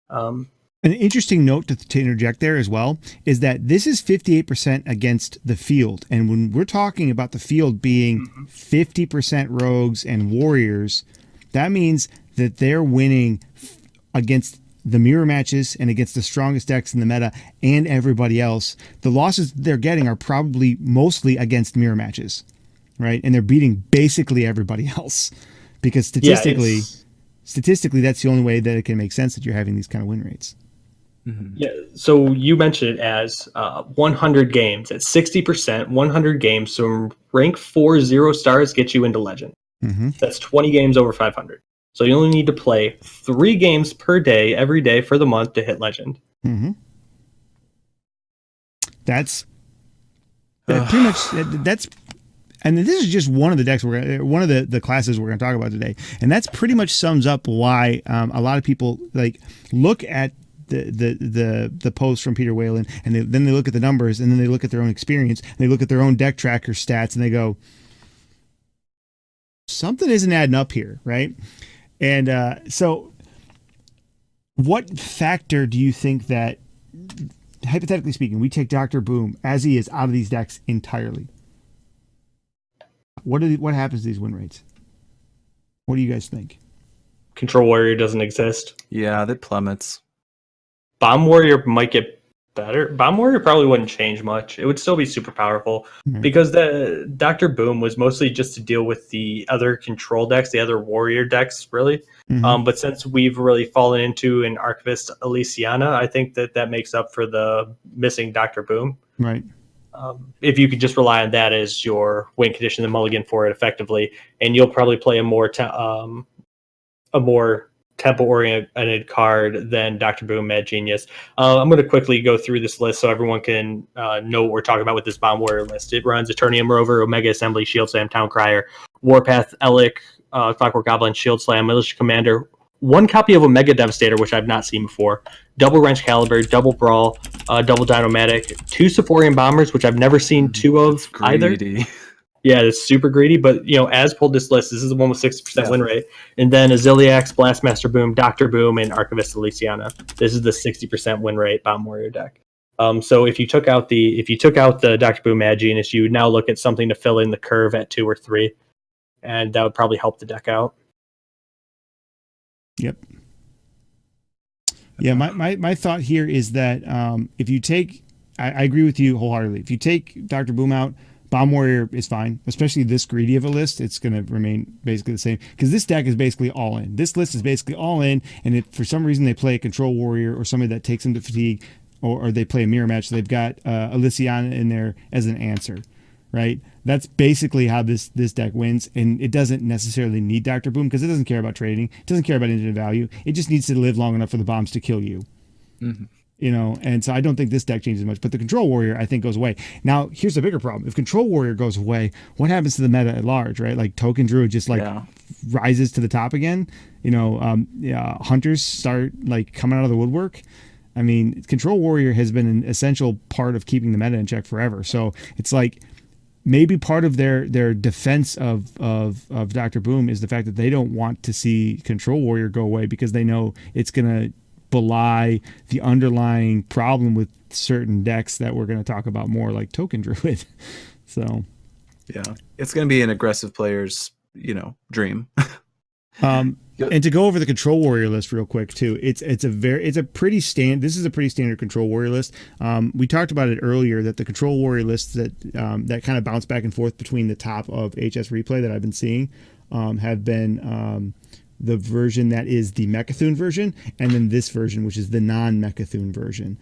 An interesting note to interject there as well is that this is 58% against the field. And when we're talking about the field being 50% rogues and warriors, that means that they're winning against the mirror matches and against the strongest decks in the meta and everybody else. The losses they're getting are probably mostly against mirror matches, right? And they're beating basically everybody else, because statistically, that's the only way that it can make sense that you're having these kind of win rates. Mm-hmm. Yeah. So you mentioned it as 100 games at 60%, 100 games. So rank 4 0 stars get you into legend. Mm-hmm. That's 20 games over 500. So you only need to play 3 games per day, every day for the month to hit legend. Mm-hmm. That's pretty much. That's And this is just one of the decks one of the classes we're going to talk about today, and that's pretty much sums up why a lot of people like look at the post from Peter Whalen, and then they look at the numbers, and then they look at their own experience, and they look at their own deck tracker stats, and they go, something isn't adding up here, right? And so, what factor do you think that, hypothetically speaking, we take Dr. Boom as he is out of these decks entirely? What happens to these win rates? What do you guys think? Control Warrior doesn't exist. Yeah, that plummets. Bomb Warrior might get better. Bomb Warrior probably wouldn't change much. It would still be super powerful because the Dr. Boom was mostly just to deal with the other control decks, the other warrior decks, really. But since we've really fallen into an Archivist Elysiana, I think that makes up for the missing Dr. Boom. Right. If you could just rely on that as your win condition, the mulligan for it effectively, and you'll probably play a more tempo-oriented card than Dr. Boom, Mad Genius. I'm going to quickly go through this list so everyone can know what we're talking about with this Bomb Warrior list. It runs Eternium Rover, Omega Assembly, Shield Slam, Town Crier, Warpath, Elic, Clockwork Goblin, Shield Slam, Militia Commander, one copy of Omega Devastator, which I've not seen before, double Wrench Caliber, double Brawl, double Dynomatic, 2 Sephorian Bombers, which I've never seen 2 of either. Yeah, it's super greedy, but as pulled this list, this is the one with 60% win rate, and then Aziliax, Blastmaster Boom, Dr. Boom, and Archivist Elysiana. This is the 60% win rate Bomb Warrior deck. So if you took out the Dr. Boom Mad Genius, you would now look at something to fill in the curve at 2 or 3, and that would probably help the deck out. Yep. Yeah, my thought here is that if you take, I agree with you wholeheartedly. If you take Dr. Boom out, Bomb Warrior is fine, especially this greedy of a list. It's going to remain basically the same because this deck is basically all in. This list is basically all in, and if for some reason they play a Control Warrior or somebody that takes them to fatigue, or they play a mirror match, they've got Elysiana in there as an answer, right? That's basically how this deck wins, and it doesn't necessarily need Dr. Boom because it doesn't care about trading. It doesn't care about instant value. It just needs to live long enough for the bombs to kill you. And so I don't think this deck changes much, but the Control Warrior I think goes away. Now, here's the bigger problem. If Control Warrior goes away, what happens to the meta at large, right? Like Token Druid just rises to the top again. Hunters start like coming out of the woodwork. I mean, Control Warrior has been an essential part of keeping the meta in check forever. So it's like maybe part of their defense of Dr. Boom is the fact that they don't want to see Control Warrior go away because they know it's going to belie the underlying problem with certain decks that we're going to talk about more, like Token Druid. So yeah, it's going to be an aggressive player's dream. And to go over the Control Warrior list real quick too, this is a pretty standard Control Warrior list. We talked about it earlier that the Control Warrior lists that kind of bounce back and forth between the top of HS Replay that I've been seeing have been the version that is the Mechathune version, and then this version, which is the non-Mechathune version.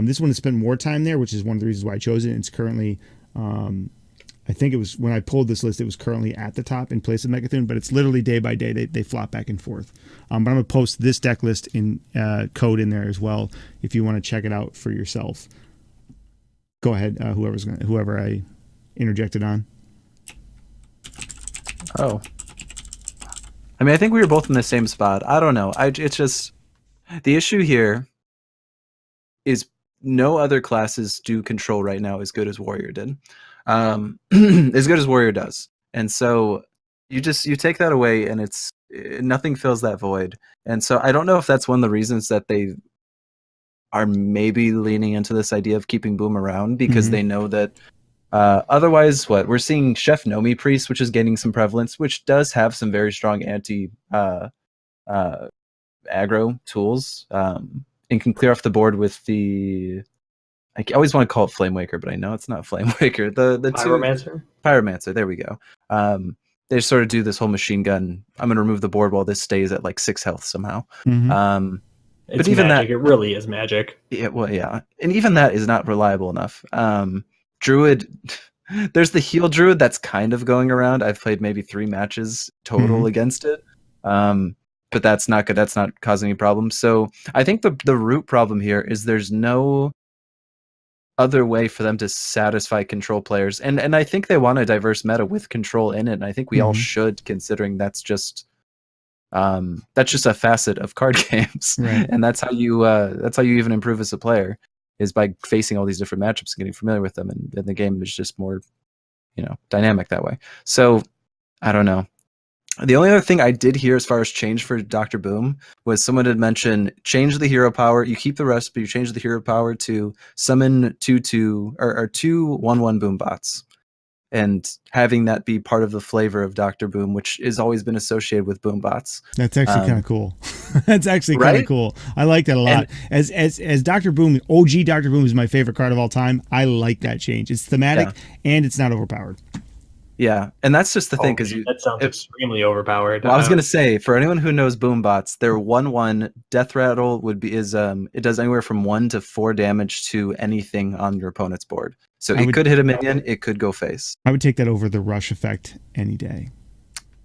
This one has spent more time there, which is one of the reasons why I chose it. It's currently, I think it was when I pulled this list, it was currently at the top in place of Mechathune, but it's literally day by day they flop back and forth. But I'm going to post this deck list in code in there as well if you want to check it out for yourself. Go ahead, whoever I interjected on. Oh. I mean, I think we were both in the same spot. I don't know. It's just the issue here is no other classes do control right now as good as Warrior did, as good as Warrior does. And so you take that away, and nothing fills that void. And so I don't know if that's one of the reasons that they are maybe leaning into this idea of keeping Boom around because they know that. Otherwise, we're seeing Chef Nomi Priest, which is gaining some prevalence, which does have some very strong anti aggro tools, and can clear off the board with the. I always want to call it Flame Waker, but I know it's not Flame Waker. The Pyromancer. There we go. They sort of do this whole machine gun. I'm going to remove the board while this stays at like 6 health somehow. But even magic. It really is magic. Yeah, well, yeah, and even that is not reliable enough. Druid, there's the heal Druid that's kind of going around. I've played maybe 3 matches total against it, but that's not good. That's not causing any problems. So I think the root problem here is there's no other way for them to satisfy control players. And I think they want a diverse meta with control in it. And I think we all should, considering that's just a facet of card games. Right. And that's how you even improve as a player, is by facing all these different matchups and getting familiar with them. And the game is just more, dynamic that way. So I don't know. The only other thing I did hear as far as change for Dr. Boom was someone had mentioned change the hero power. You keep the rest, but you change the hero power to summon 2/2 or 2/1/1 boom bots, and having that be part of the flavor of Dr. Boom, which has always been associated with boom bots. That's actually kind of cool. That's actually kind of Right? cool. I like that a lot. As Dr. Boom, OG Dr. Boom is my favorite card of all time. I like that change. It's thematic and it's not overpowered. Yeah, and that's just the thing, because that sounds extremely overpowered. Well, I was gonna say, for anyone who knows boom bots, their 1/1 death rattle it does anywhere from 1 to 4 damage to anything on your opponent's board. So it could hit a minion, it could go face. I would take that over the rush effect any day.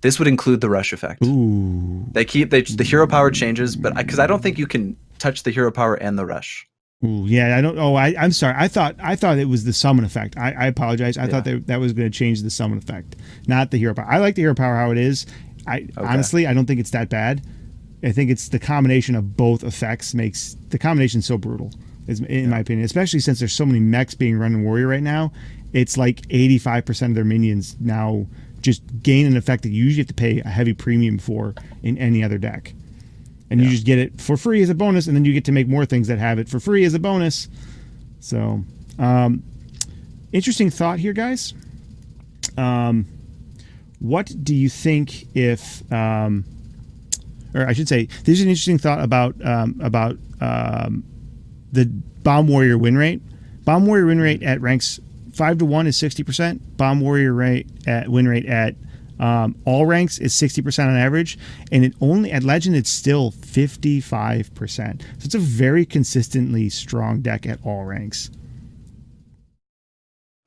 This would include the rush effect. Ooh. The hero power changes, but because I don't think you can touch the hero power and the rush. Ooh, yeah, I don't. Oh, I'm sorry. I thought it was the summon effect. I apologize. I thought that was going to change the summon effect, not the hero power. I like the hero power how it is. Honestly, I don't think it's that bad. I think it's the combination of both effects makes the combination so brutal, in my opinion. Especially since there's so many mechs being run in Warrior right now. It's like 85% of their minions now just gain an effect that you usually have to pay a heavy premium for in any other deck. And you just get it for free as a bonus, and then you get to make more things that have it for free as a bonus. So, interesting thought here, guys. What do you think if, or I should say, there's an interesting thought about the Bomb Warrior win rate. Bomb Warrior win rate at ranks 5 to 1 is 60%. Bomb Warrior win rate at all ranks is 60% on average, and it only at Legend it's still 55%. So it's a very consistently strong deck at all ranks.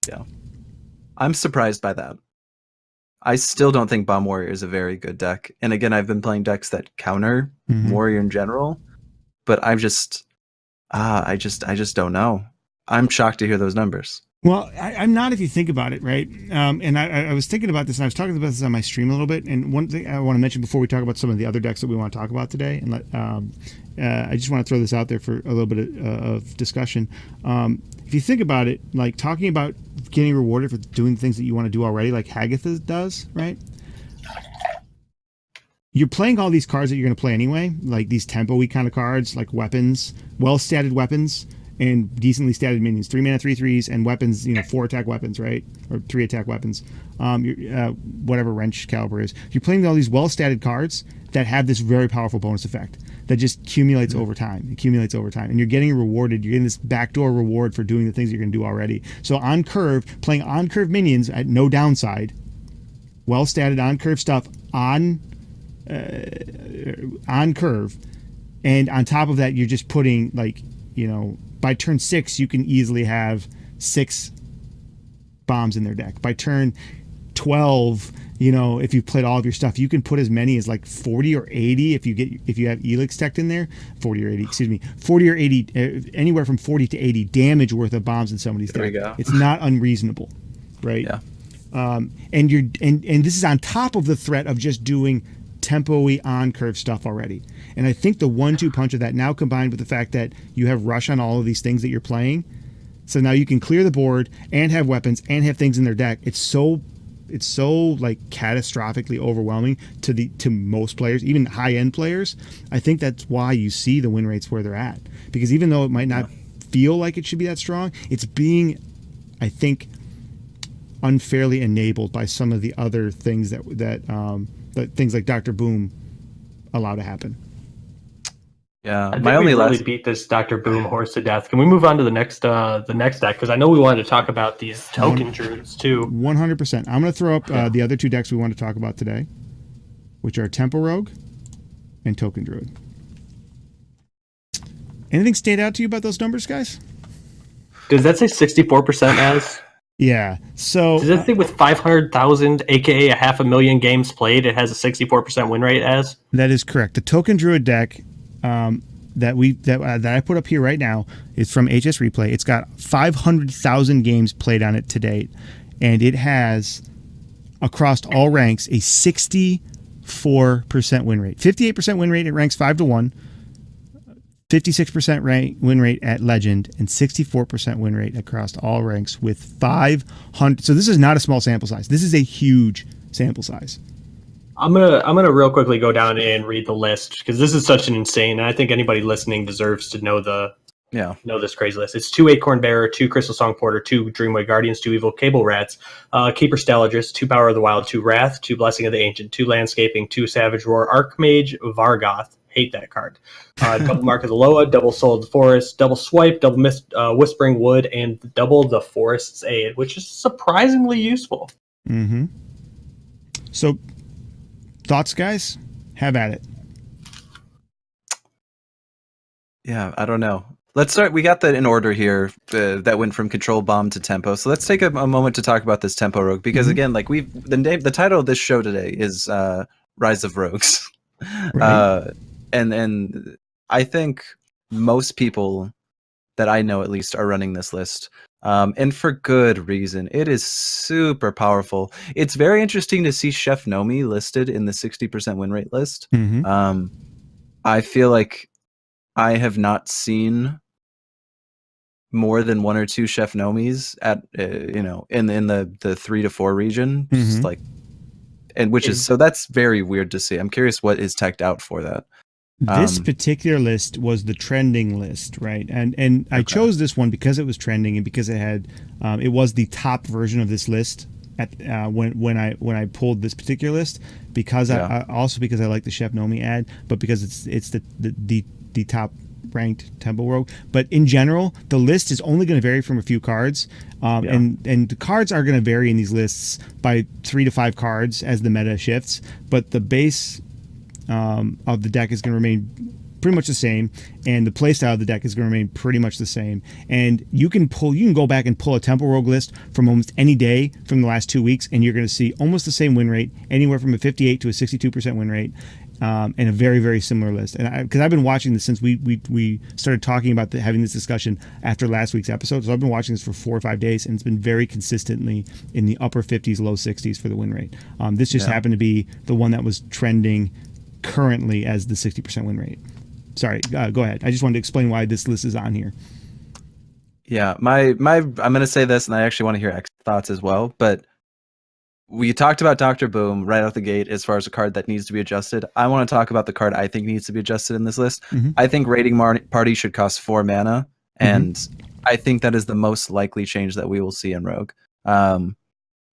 Yeah, I'm surprised by that. I still don't think Bomb Warrior is a very good deck. And again, I've been playing decks that counter Warrior in general, but I just don't know. I'm shocked to hear those numbers. Well, I'm not if you think about it, right? And I was thinking about this, and I was talking about this on my stream a little bit. And one thing I want to mention before we talk about some of the other decks that we want to talk about today, and I just want to throw this out there for a little bit of discussion. If you think about it, like talking about getting rewarded for doing things that you want to do already, like Hagatha does, right? You're playing all these cards that you're going to play anyway, like these tempo-y kind of cards, like weapons, well-statted weapons, and decently statted minions, 3-mana 3/3s, and weapons, 4 attack weapons, right, or 3 attack weapons, whatever wrench caliber is. You're playing all these well-statted cards that have this very powerful bonus effect that just accumulates over time, and you're getting rewarded. You're getting this backdoor reward for doing the things you're going to do already. So on curve, playing on curve minions at no downside, well-statted on curve stuff on curve, and on top of that, you're just putting by turn 6, you can easily have 6 bombs in their deck. By turn 12, if you played all of your stuff, you can put as many as like 40 or 80 if you have Elix tech in there. 40 or 80, anywhere from 40 to 80 damage worth of bombs in somebody's deck. It's not unreasonable, right? Yeah. And this is on top of the threat of just doing tempo-y on-curve stuff already. And I think the 1-2 punch of that, now combined with the fact that you have rush on all of these things that you're playing, so now you can clear the board and have weapons and have things in their deck. It's so like catastrophically overwhelming to most players, even high-end players. I think that's why you see the win rates where they're at. Because even though it might not feel like it should be that strong, it's being, I think, unfairly enabled by some of the other things that things like Dr. Boom allow to happen. Yeah, I think we really beat this Dr. Boom horse to death. Can we move on to the next deck? Because I know we wanted to talk about these token druids too. 100%. I'm going to throw up the other 2 decks we want to talk about today, which are Tempo Rogue and Token Druid. Anything stand out to you about those numbers, guys? Does that say 64% as? Yeah. So does that say with 500,000, aka 500,000 games played, it has a 64% win rate as? That is correct. The Token Druid deck that I put up here right now is from HS Replay. It's got 500,000 games played on it to date, and it has across all ranks a 64% win rate, 58% win rate. It ranks 5-1. 56% win rate at Legend, and 64% win rate across all ranks with 500. So this is not a small sample size. This is a huge sample size. I'm gonna real quickly go down and read the list because this is such an insane. And I think anybody listening deserves to know this crazy list. It's 2 Acorn Bearer, 2 Crystal Song Porter, 2 Dreamway Guardians, 2 Evil Cable Rats, Keeper Stellagus, 2 Power of the Wild, 2 Wrath, 2 Blessing of the Ancient, 2 Landscaping, 2 Savage Roar, Archmage, Vargoth. Hate that card. Double Mark of the Loa, double Soul of the Forest, double Swipe, double Whispering Wood, and double the Forest's Aid, which is surprisingly useful. Mm-hmm. So, thoughts, guys? Have at it. Yeah, I don't know. Let's start. We got that in order here. That went from Control Bomb to Tempo. So let's take a moment to talk about this Tempo Rogue because again, like the title of this show today is Rise of Rogues. Right. And I think most people that I know at least are running this list. And for good reason. It is super powerful. It's very interesting to see Chef Nomi listed in the 60% win rate list. Mm-hmm. I feel like I have not seen more than 1 or 2 Chef Nomis at in the 3 to 4 region. Mm-hmm. Just like, and which is so that's very weird to see. I'm curious what is teched out for that. This particular list was the trending list, right? And I chose this one because it was trending and because it had it was the top version of this list at when I pulled this particular list because I also because I like the Chef Nomi ad, but because it's the top ranked Tempo Rogue. But in general, the list is only going to vary from a few cards, and the cards are going to vary in these lists by 3 to 5 cards as the meta shifts. But the base of the deck is going to remain pretty much the same, and the playstyle of the deck is going to remain pretty much the same. And you can go back and pull a Tempo Rogue list from almost any day from the last 2 weeks, and you're going to see almost the same win rate, anywhere from a 58 to a 62% win rate, and a very, very similar list. And because I've been watching this since we started talking about having this discussion after last week's episode, so I've been watching this for 4 or 5 days, and it's been very consistently in the upper 50s, low 60s for the win rate. This just happened to be the one that was trending currently as the 60% win rate. Sorry, go ahead. I just wanted to explain why this list is on here. Yeah, I'm going to say this, and I actually want to hear X's thoughts as well, but we talked about Dr. Boom right out the gate as far as a card that needs to be adjusted. I want to talk about the card I think needs to be adjusted in this list. Mm-hmm. I think Raiding Party should cost 4 mana, and I think that is the most likely change that we will see in Rogue.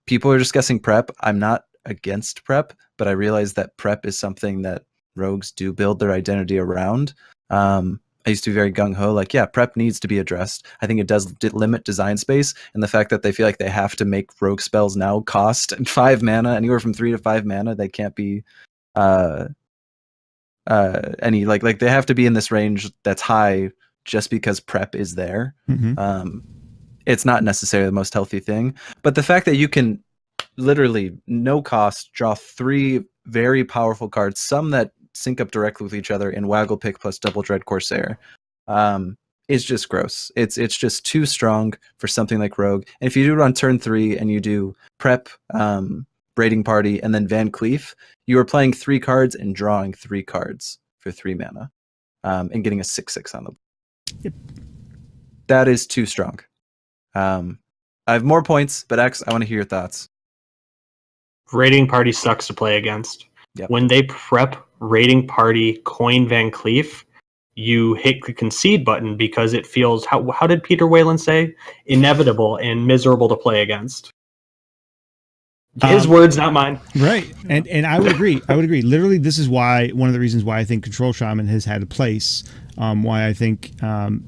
People are discussing prep. I'm not against prep, but I realize that prep is something that rogues do build their identity around. I used to be very gung-ho, like, yeah, prep needs to be addressed. I think it does limit design space, and the fact that they feel like they have to make rogue spells now cost 5 mana, anywhere from 3 to 5 mana. They can't be any like they have to be in this range that's high just because prep is there. Mm-hmm. It's not necessarily the most healthy thing, but the fact that you can literally no cost draw 3 very powerful cards, some that sync up directly with each other in Waggle Pick plus Double Dread Corsair, is just gross. It's just too strong for something like Rogue. And if you do it on turn 3 and you do prep, Raiding Party, and then Van Cleef, you are playing 3 cards and drawing 3 cards for 3 mana, and getting a 6/6 on them. Yep. That is too strong. I have more points, but X, I want to hear your thoughts. Raiding Party sucks to play against. Yep. When they prep Raiding Party coin Van Cleef, you hit the concede button because it feels, how did Peter Whalen say? Inevitable and miserable to play against. His words, not mine. Right. And I would agree. Literally, this is why, one of the reasons why I think Control Shaman has had a place, why I think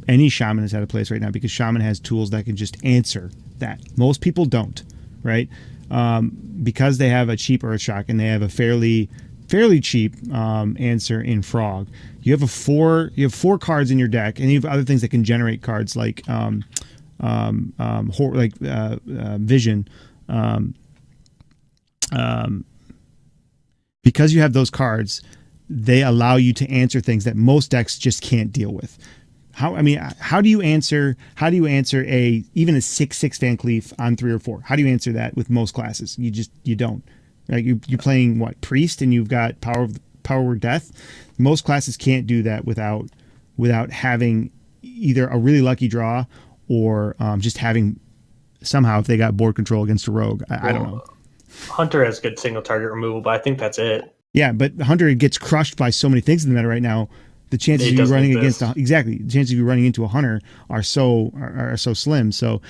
any Shaman has had a place right now, because Shaman has tools that can just answer that. Most people don't, right? Because they have a cheap Earthshock and they have a fairly cheap answer in Frog. You have 4 cards in your deck, and you have other things that can generate cards like Vision. Because you have those cards, they allow you to answer things that most decks just can't deal with. How do you answer even a 6/6 Van Cleef on 3 or 4? How do you answer that with most classes? You don't. Like you're playing what, Priest, and you've got Power of Death. Most classes can't do that without having either a really lucky draw or just having somehow, if they got board control against a rogue. I don't know. Hunter has good single target removal, but I think that's it. Yeah, but Hunter gets crushed by so many things in the meta right now. The chances of you running the chances of you running into a Hunter are so slim. So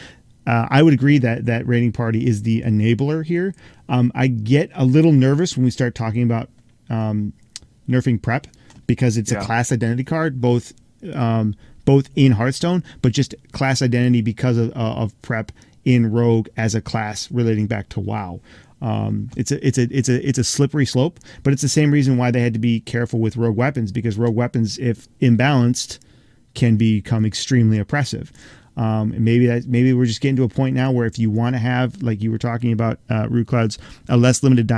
I would agree that Raiding Party is the enabler here. I get a little nervous when we start talking about nerfing Prep, because it's a class identity card, both in Hearthstone, but just class identity because of Prep in Rogue as a class relating back to WoW. It's a slippery slope, but it's the same reason why they had to be careful with rogue weapons, because rogue weapons, if imbalanced, can become extremely oppressive. Maybe we're just getting to a point now where if you want to have, like you were talking about, Root Clouds, a less limited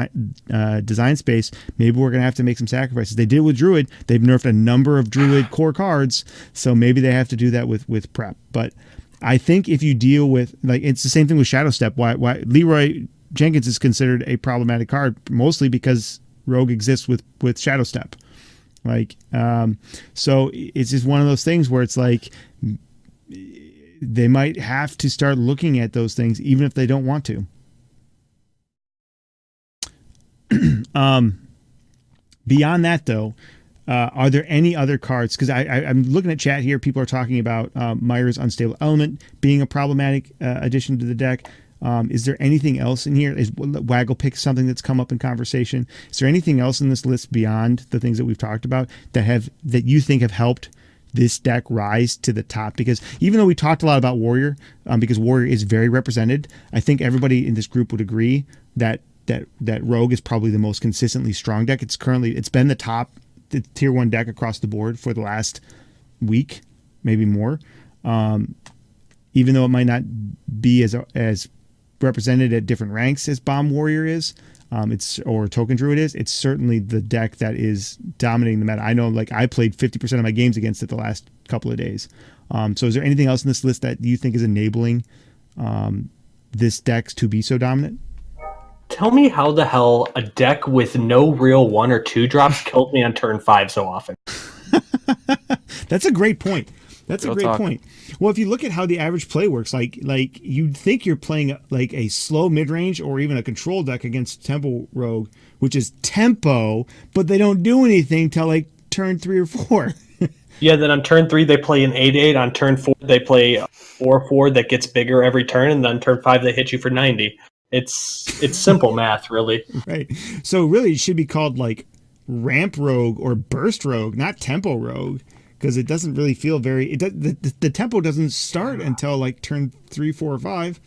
design space, maybe we're going to have to make some sacrifices. They did with Druid. They've nerfed a number of Druid core cards, so maybe they have to do that with Prep. But I think if you deal with, like, it's the same thing with Shadow Step. Why Leroy Jenkins is considered a problematic card, mostly because Rogue exists with Shadow Step. Like, so it's just one of those things where it's like they might have to start looking at those things, even if they don't want to. Beyond that, though, are there any other cards? Because I'm looking at chat here. People are talking about Myra's Unstable Element being a problematic addition to the deck. Is there anything else in here? Is Waggle Pick something that's come up in conversation? Is there anything else in this list beyond the things that we've talked about that you think have helped this deck rise to the top? Because even though we talked a lot about Warrior, because Warrior is very represented, I think everybody in this group would agree that Rogue is probably the most consistently strong deck. It's been the tier 1 deck across the board for the last week, maybe more. Even though it might not be as represented at different ranks as Bomb Warrior is, or Token Druid is, it's certainly the deck that is dominating the meta. I know, like, I played 50% of my games against it the last couple of days. So is there anything else in this list that you think is enabling this deck to be so dominant? Tell me how the hell a deck with no real 1 or 2 drops killed me on turn 5 so often. That's a great point. Point. Well, if you look at how the average play works, like you'd think you're playing like a slow mid-range or even a control deck against Tempo Rogue, which is tempo, but they don't do anything till like turn 3 or 4. Yeah, then on turn 3 they play an 8/8. On turn 4 they play a 4/4 that gets bigger every turn, and then turn 5 they hit you for 90. It's simple math, really. Right. So really, it should be called like Ramp Rogue or Burst Rogue, not Tempo Rogue. Because it doesn't really feel the tempo doesn't start until like turn 3, 4, or 5.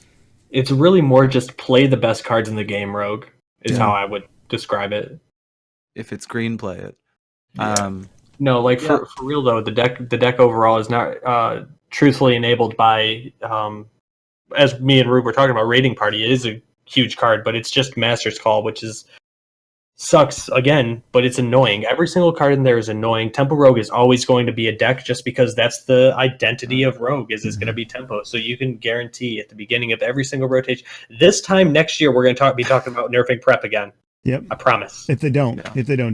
It's really more just play the best cards in the game, Rogue, is how I would describe it. If it's green, play it. Yeah. No, like for real though, the deck overall is not truthfully enabled by, as me and Rube were talking about, Raiding Party. It is a huge card, but it's just Master's Call, which sucks again, but it's annoying. Every single card in there is annoying. Tempo Rogue is always going to be a deck just because that's the identity of Rogue is going to be tempo. So you can guarantee at the beginning of every single rotation, this time next year, we're going to be talking about nerfing Prep again. Yep. I promise. If they don't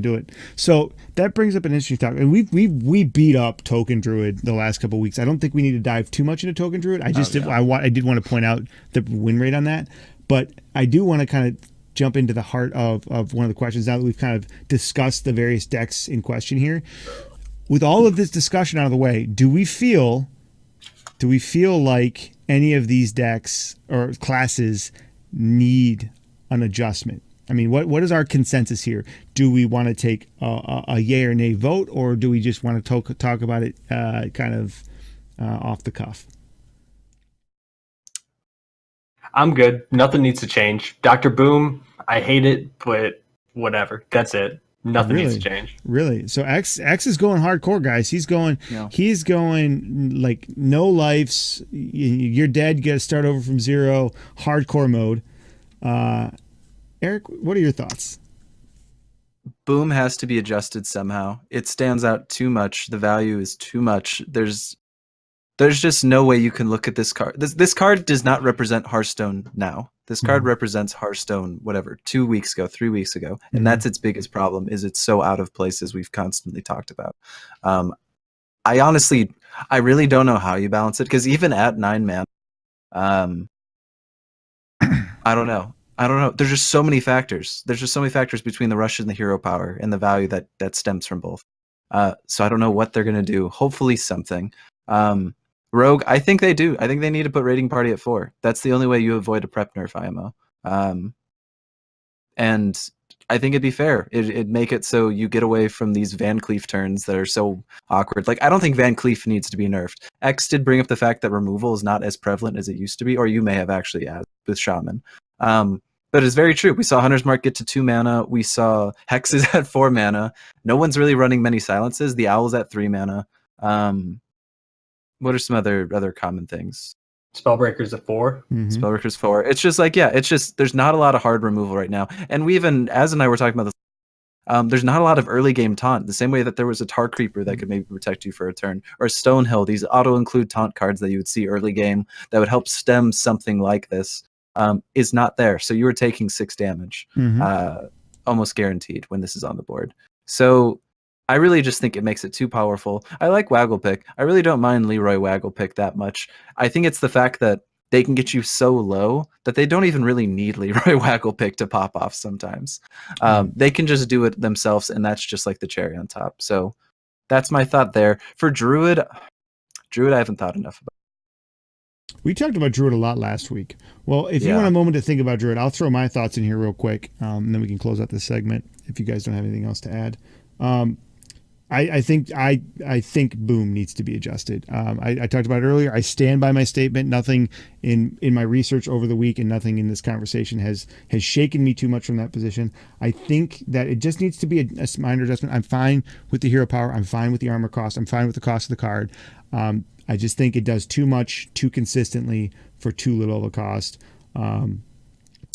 do it. So that brings up an interesting topic. And we beat up Token Druid the last couple of weeks. I don't think we need to dive too much into Token Druid. I did want to point out the win rate on that, but I do want to kind of jump into the heart of one of the questions now that we've kind of discussed the various decks in question here. With all of this discussion out of the way, do we feel like any of these decks or classes need an adjustment? I mean, what is our consensus here? Do we want to take a yay or nay vote, or do we just want to talk about it kind of off the cuff? I'm good. Nothing needs to change. Dr. Boom, I hate it, but whatever. That's it. Nothing needs to change. Really? So X is going hardcore, guys. He's going like no lives. You're dead. You got to start over from zero. Hardcore mode. Eric, what are your thoughts? Boom has to be adjusted somehow. It stands out too much. The value is too much. There's just no way you can look at this card. This card does not represent Hearthstone now. This card represents Hearthstone, whatever, 2 weeks ago, 3 weeks ago. And that's its biggest problem, is it's so out of place, as we've constantly talked about. I really don't know how you balance it, because even at 9 mana, I don't know. There's just so many factors. There's just so many factors between the rush and the hero power and the value that stems from both. So I don't know what they're going to do. Hopefully something. Rogue, I think they do. I think they need to put Raiding Party at 4. That's the only way you avoid a prep nerf IMO. And I think it'd be fair. It'd make it so you get away from these Van Cleef turns that are so awkward. Like, I don't think Van Cleef needs to be nerfed. X did bring up the fact that removal is not as prevalent as it used to be, or you may have actually added with Shaman. But it's very true. We saw Hunter's Mark get to 2 mana. We saw Hex is at 4 mana. No one's really running many silences. The Owl's at 3 mana. What are some other common things? Spellbreaker's at 4. Spellbreaker's 4. It's just like, it's just, there's not a lot of hard removal right now. And we even, Az and I were talking about this, there's not a lot of early game taunt, the same way that there was a Tar Creeper that could maybe protect you for a turn, or Stonehill, these auto-include taunt cards that you would see early game that would help stem something like this, is not there. So you were taking 6 damage, almost guaranteed when this is on the board. So I really just think it makes it too powerful. I like Wagglepick. I really don't mind Leroy Wagglepick that much. I think it's the fact that they can get you so low that they don't even really need Leroy Wagglepick to pop off sometimes. They can just do it themselves, and that's just like the cherry on top. So that's my thought there. For Druid, I haven't thought enough about. We talked about Druid a lot last week. Well, if you want a moment to think about Druid, I'll throw my thoughts in here real quick, and then we can close out this segment if you guys don't have anything else to add. I think Boom needs to be adjusted. I talked about it earlier. I stand by my statement. Nothing in my research over the week and nothing in this conversation has shaken me too much from that position. I think that it just needs to be a minor adjustment. I'm fine with the hero power. I'm fine with the armor cost. I'm fine with the cost of the card. I just think it does too much too consistently for too little of a cost.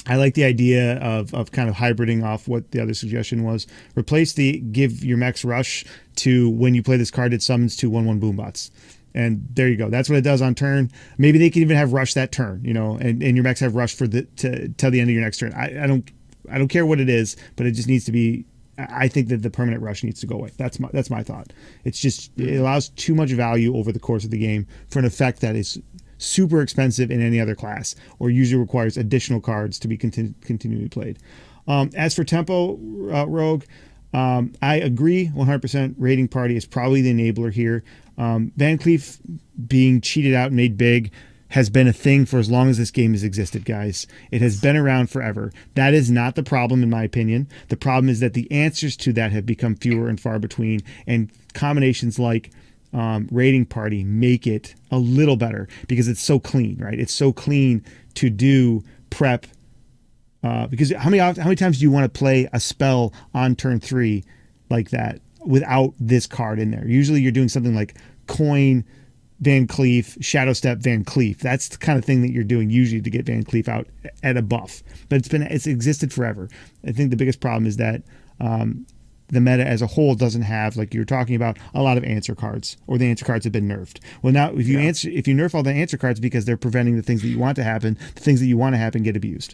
I like the idea of kind of hybriding off what the other suggestion was. Replace give your mechs rush to when you play this card, it summons 2 1/1 boombots. And there you go. That's what it does on turn. Maybe they can even have rush that turn, and your mechs have rush till the end of your next turn. I don't care what it is, but it just needs to be. I think that the permanent rush needs to go away. That's my thought. It's just, it allows too much value over the course of the game for an effect that is super expensive in any other class, or usually requires additional cards to be continually played. As for tempo, Rogue, I agree 100%. Raiding Party is probably the enabler here. Van Cleef being cheated out and made big has been a thing for as long as this game has existed, guys. It has been around forever. That is not the problem, in my opinion. The problem is that the answers to that have become fewer and far between, and combinations like Raiding Party make it a little better because it's so clean, right? It's so clean to do prep. Because how many times do you want to play a spell on turn 3 like that without this card in there? Usually you're doing something like Coin, Van Cleef, Shadow Step, Van Cleef. That's the kind of thing that you're doing usually to get Van Cleef out at a buff. But it's existed forever. I think the biggest problem is that the meta as a whole doesn't have, like you were talking about, a lot of answer cards, or the answer cards have been nerfed. Well, now if you nerf all the answer cards because they're preventing the things that you want to happen, the things that you want to happen get abused.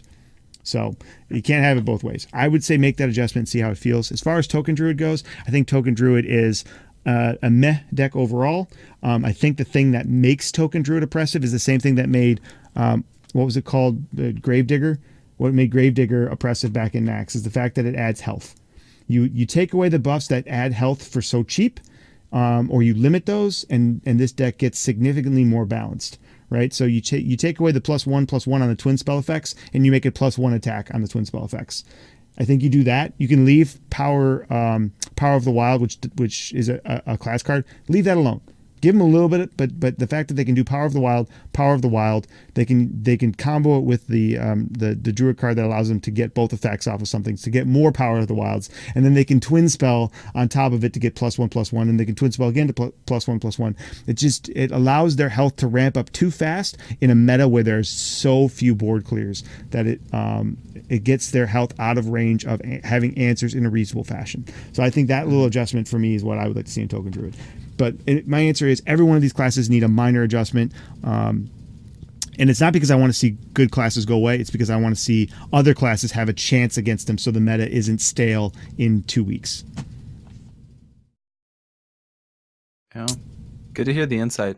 So you can't have it both ways. I would say make that adjustment and see how it feels. As far as Token Druid goes, I think Token Druid is a meh deck overall. I think the thing that makes Token Druid oppressive is the same thing that made, what was it called? Gravedigger? What made Gravedigger oppressive back in Max is the fact that it adds health. You take away the buffs that add health for so cheap, or you limit those, and this deck gets significantly more balanced, right? So you take away the +1/+1 on the twin spell effects, and you make it +1 attack on the twin spell effects. I think you do that. You can leave Power of the Wild, which is a class card. Leave that alone. Give them a little bit, but the fact that they can do Power of the Wild, they can combo it with the Druid card that allows them to get both effects off of something, to get more Power of the Wilds, and then they can Twin Spell on top of it to get +1/+1, and they can Twin Spell again to +1/+1. It allows their health to ramp up too fast in a meta where there's so few board clears that it gets their health out of range of having answers in a reasonable fashion. So I think that little adjustment for me is what I would like to see in Token Druid. But my answer is every one of these classes need a minor adjustment. And it's not because I want to see good classes go away. It's because I want to see other classes have a chance against them so the meta isn't stale in 2 weeks. Yeah. Good to hear the insight.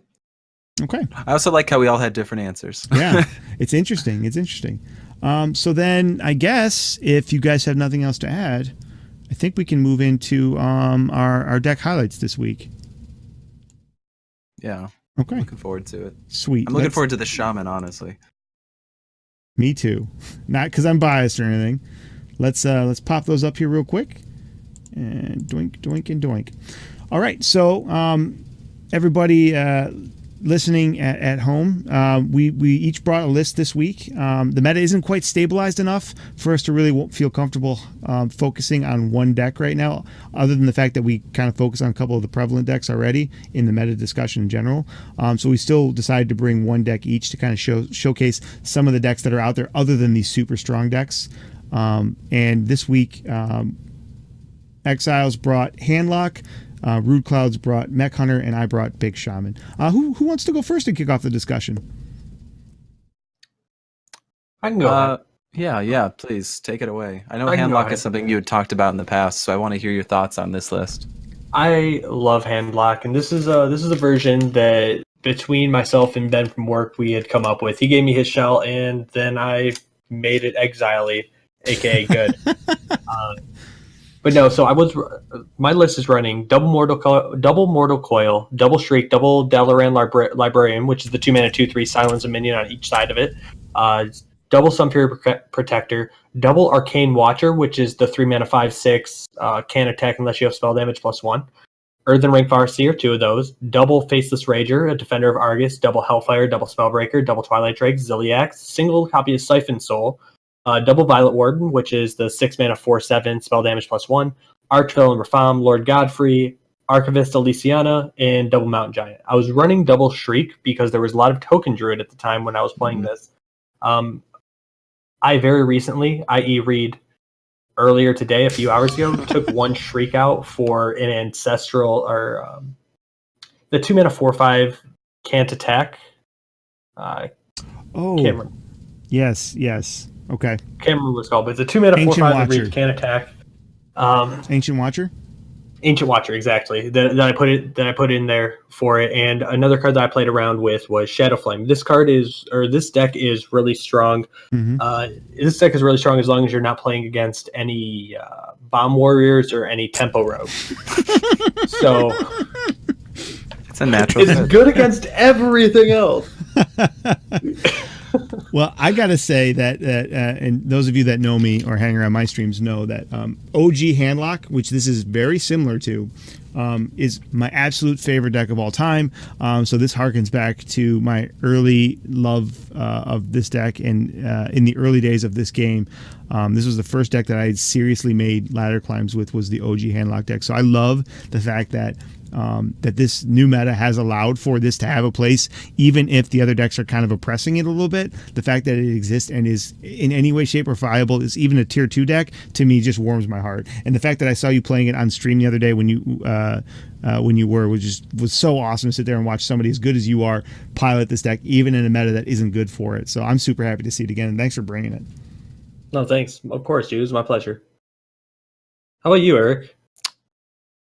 Okay. I also like how we all had different answers. Yeah, it's interesting. So then I guess if you guys have nothing else to add, I think we can move into our deck highlights this week. Yeah. Okay. Looking forward to it. Sweet. I'm looking forward to the shaman, honestly. Me too. Not because I'm biased or anything. Let's pop those up here real quick. And doink, doink, and doink. All right. So everybody listening at home, we each brought a list this week. The meta isn't quite stabilized enough for us to really feel comfortable focusing on one deck right now, other than the fact that we kind of focus on a couple of the prevalent decks already in the meta discussion in general. So we still decided to bring one deck each to kind of showcase some of the decks that are out there other than these super strong decks. And this week, Exiles brought Handlock, Rude Clouds brought Mech Hunter, and I brought Big Shaman. Who wants to go first and kick off the discussion? I can go. Yeah, please take it away. I know Handlock is something you had talked about in the past, so I want to hear your thoughts on this list. I love Handlock, and this is a version that between myself and Ben from work we had come up with. He gave me his shell, and then I made it Exile-y, aka good. But no, so my list is running double Mortal Coil, double Shriek, double Dalaran Librarian, which is the 2-mana 2/3 silence a minion on each side of it, double Sunfury Protector, double Arcane Watcher, which is the 3-mana 5/6 can't attack unless you have spell damage +1, Earthen Ring Farseer, 2 of those, double Faceless Rager, a Defender of Argus, double Hellfire, double Spellbreaker, double Twilight Drake, Ziliax, single copy of Siphon Soul, double Violet Warden, which is the 6-mana 4/7 spell damage +1, Archville and Rafam, Lord Godfrey, Archivist Elysiana, and double Mountain Giant. I was running double Shriek because there was a lot of Token Druid at the time when I was playing this. I very recently, i.e. read earlier today, a few hours ago, took one Shriek out for an Ancestral, or the 2-mana 4/5 can't attack. Cameron. Yes. Okay. Can't remember what it's called, but it's a 2-mana 4/5 that can't attack. Ancient Watcher? Ancient Watcher, exactly. That I put in there for it. And another card that I played around with was Shadow Flame. This deck is really strong. Mm-hmm. This deck is really strong as long as you're not playing against any Bomb Warriors or any Tempo Rogues. So it's a natural. It's good against everything else. Well, I gotta say that, and those of you that know me or hang around my streams know that OG Handlock, which this is very similar to, is my absolute favorite deck of all time. So this harkens back to my early love of this deck, and in the early days of this game, this was the first deck that I had seriously made ladder climbs with, was the OG Handlock deck. So I love the fact that that this new meta has allowed for this to have a place, even if the other decks are kind of oppressing it a little bit. The fact that it exists and is in any way, shape, or viable, is even a tier 2 deck, to me just warms my heart. And the fact that I saw you playing it on stream the other day when you was so awesome to sit there and watch somebody as good as you are pilot this deck, even in a meta that isn't good for it. So I'm super happy to see it again, and thanks for bringing it. No, thanks. Of course, dude. It was my pleasure. How about you, Eric?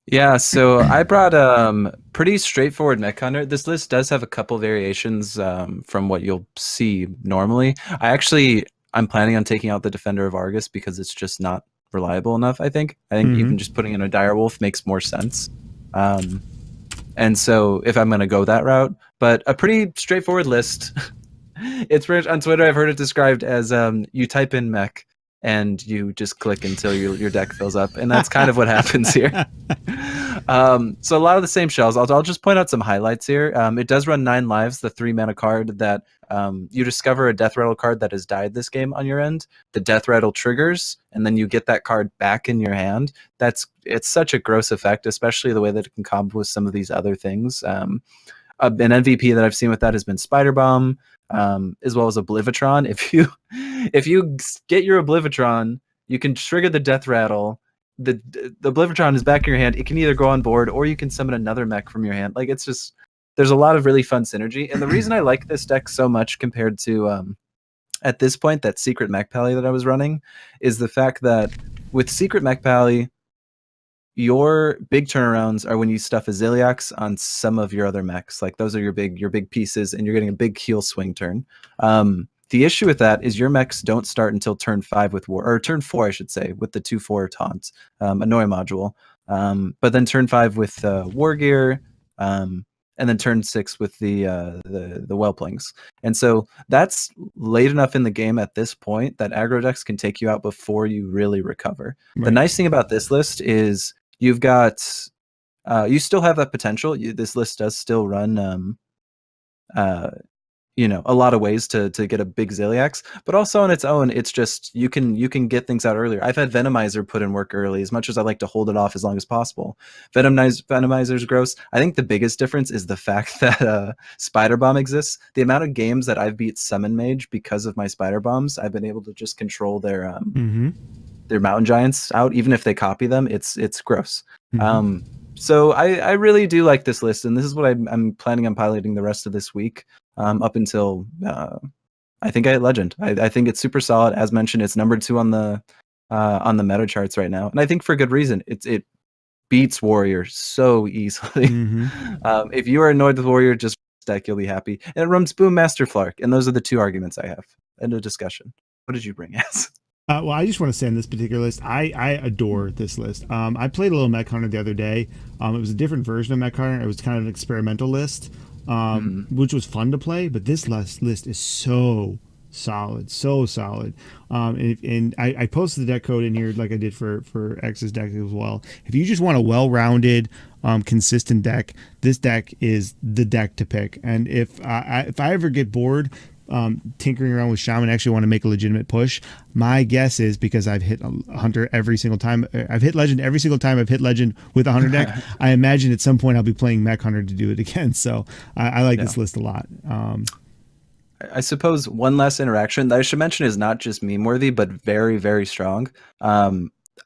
Yeah, so I brought pretty straightforward Mech Hunter. This list does have a couple variations from what you'll see normally. I'm planning on taking out the Defender of Argus because it's just not reliable enough, I think. Even just putting in a Direwolf makes more sense. And so if I'm going to go that route, but a pretty straightforward list. It's on Twitter, I've heard it described as you type in mech and you just click until your deck fills up, and that's kind of what happens here. So a lot of the same shells. I'll just point out some highlights here. It does run 9 lives, the 3 mana card that you discover a Death Rattle card that has died this game on your end. The Death Rattle triggers, and then you get that card back in your hand. It's such a gross effect, especially the way that it can combo with some of these other things. An MVP that I've seen with that has been Spider Bomb, as well as Oblivitron. If you get your Oblivitron, you can trigger the Death Rattle. The Oblivitron is back in your hand. It can either go on board or you can summon another mech from your hand. Like, it's just, there's a lot of really fun synergy. And the reason I like this deck so much compared to at this point that Secret Mech Pally that I was running is the fact that with Secret Mech Pally, your big turnarounds are when you stuff a Zilliax on some of your other mechs. Like, those are your big pieces, and you're getting a big heal swing turn. The issue with that is your mechs don't start until turn 5 with war, or turn 4, I should say, with the 2/4 taunt, annoy module. But then turn 5 with war gear, and then turn 6 with the whelplings. And so that's late enough in the game at this point that aggro decks can take you out before you really recover. Right. The nice thing about this list is you've got you still have that potential. This list does still run a lot of ways to get a big Zilliax, but also on its own, it's just you can get things out earlier. I've had Venomizer put in work early, as much as I like to hold it off as long as possible. Venomizer's gross. I think the biggest difference is the fact that Spider Bomb exists. The amount of games that I've beat Summon Mage because of my Spider Bombs, I've been able to just control their Mountain Giants out, even if they copy them. It's gross. So I really do like this list, and this is what I'm planning on piloting the rest of this week. Up until I think I hit Legend. I think it's super solid. As mentioned, it's number 2 on the meta charts right now, and I think for good reason. It beats Warrior so easily. If you are annoyed with Warrior, just deck, you'll be happy. And it runs Boom Master Flark, and those are the 2 arguments I have. End of discussion. What did you bring, Az? Well, I just want to say on this particular list, I adore this list. I played a little Mech Hunter the other day. It was a different version of Mech Hunter. It was kind of an experimental list. Which was fun to play, but this list is so solid. And I posted the deck code in here like I did for X's deck as well. If you just want a well-rounded, consistent deck, this deck is the deck to pick. And if I ever get bored tinkering around with Shaman, actually want to make a legitimate push, my guess is, because I've hit a Hunter every single time, I've hit Legend every single time I've hit Legend with a Hunter deck, I imagine at some point I'll be playing Mech Hunter to do it again. So I like this list a lot. I suppose one last interaction that I should mention is not just meme worthy, but very, very strong.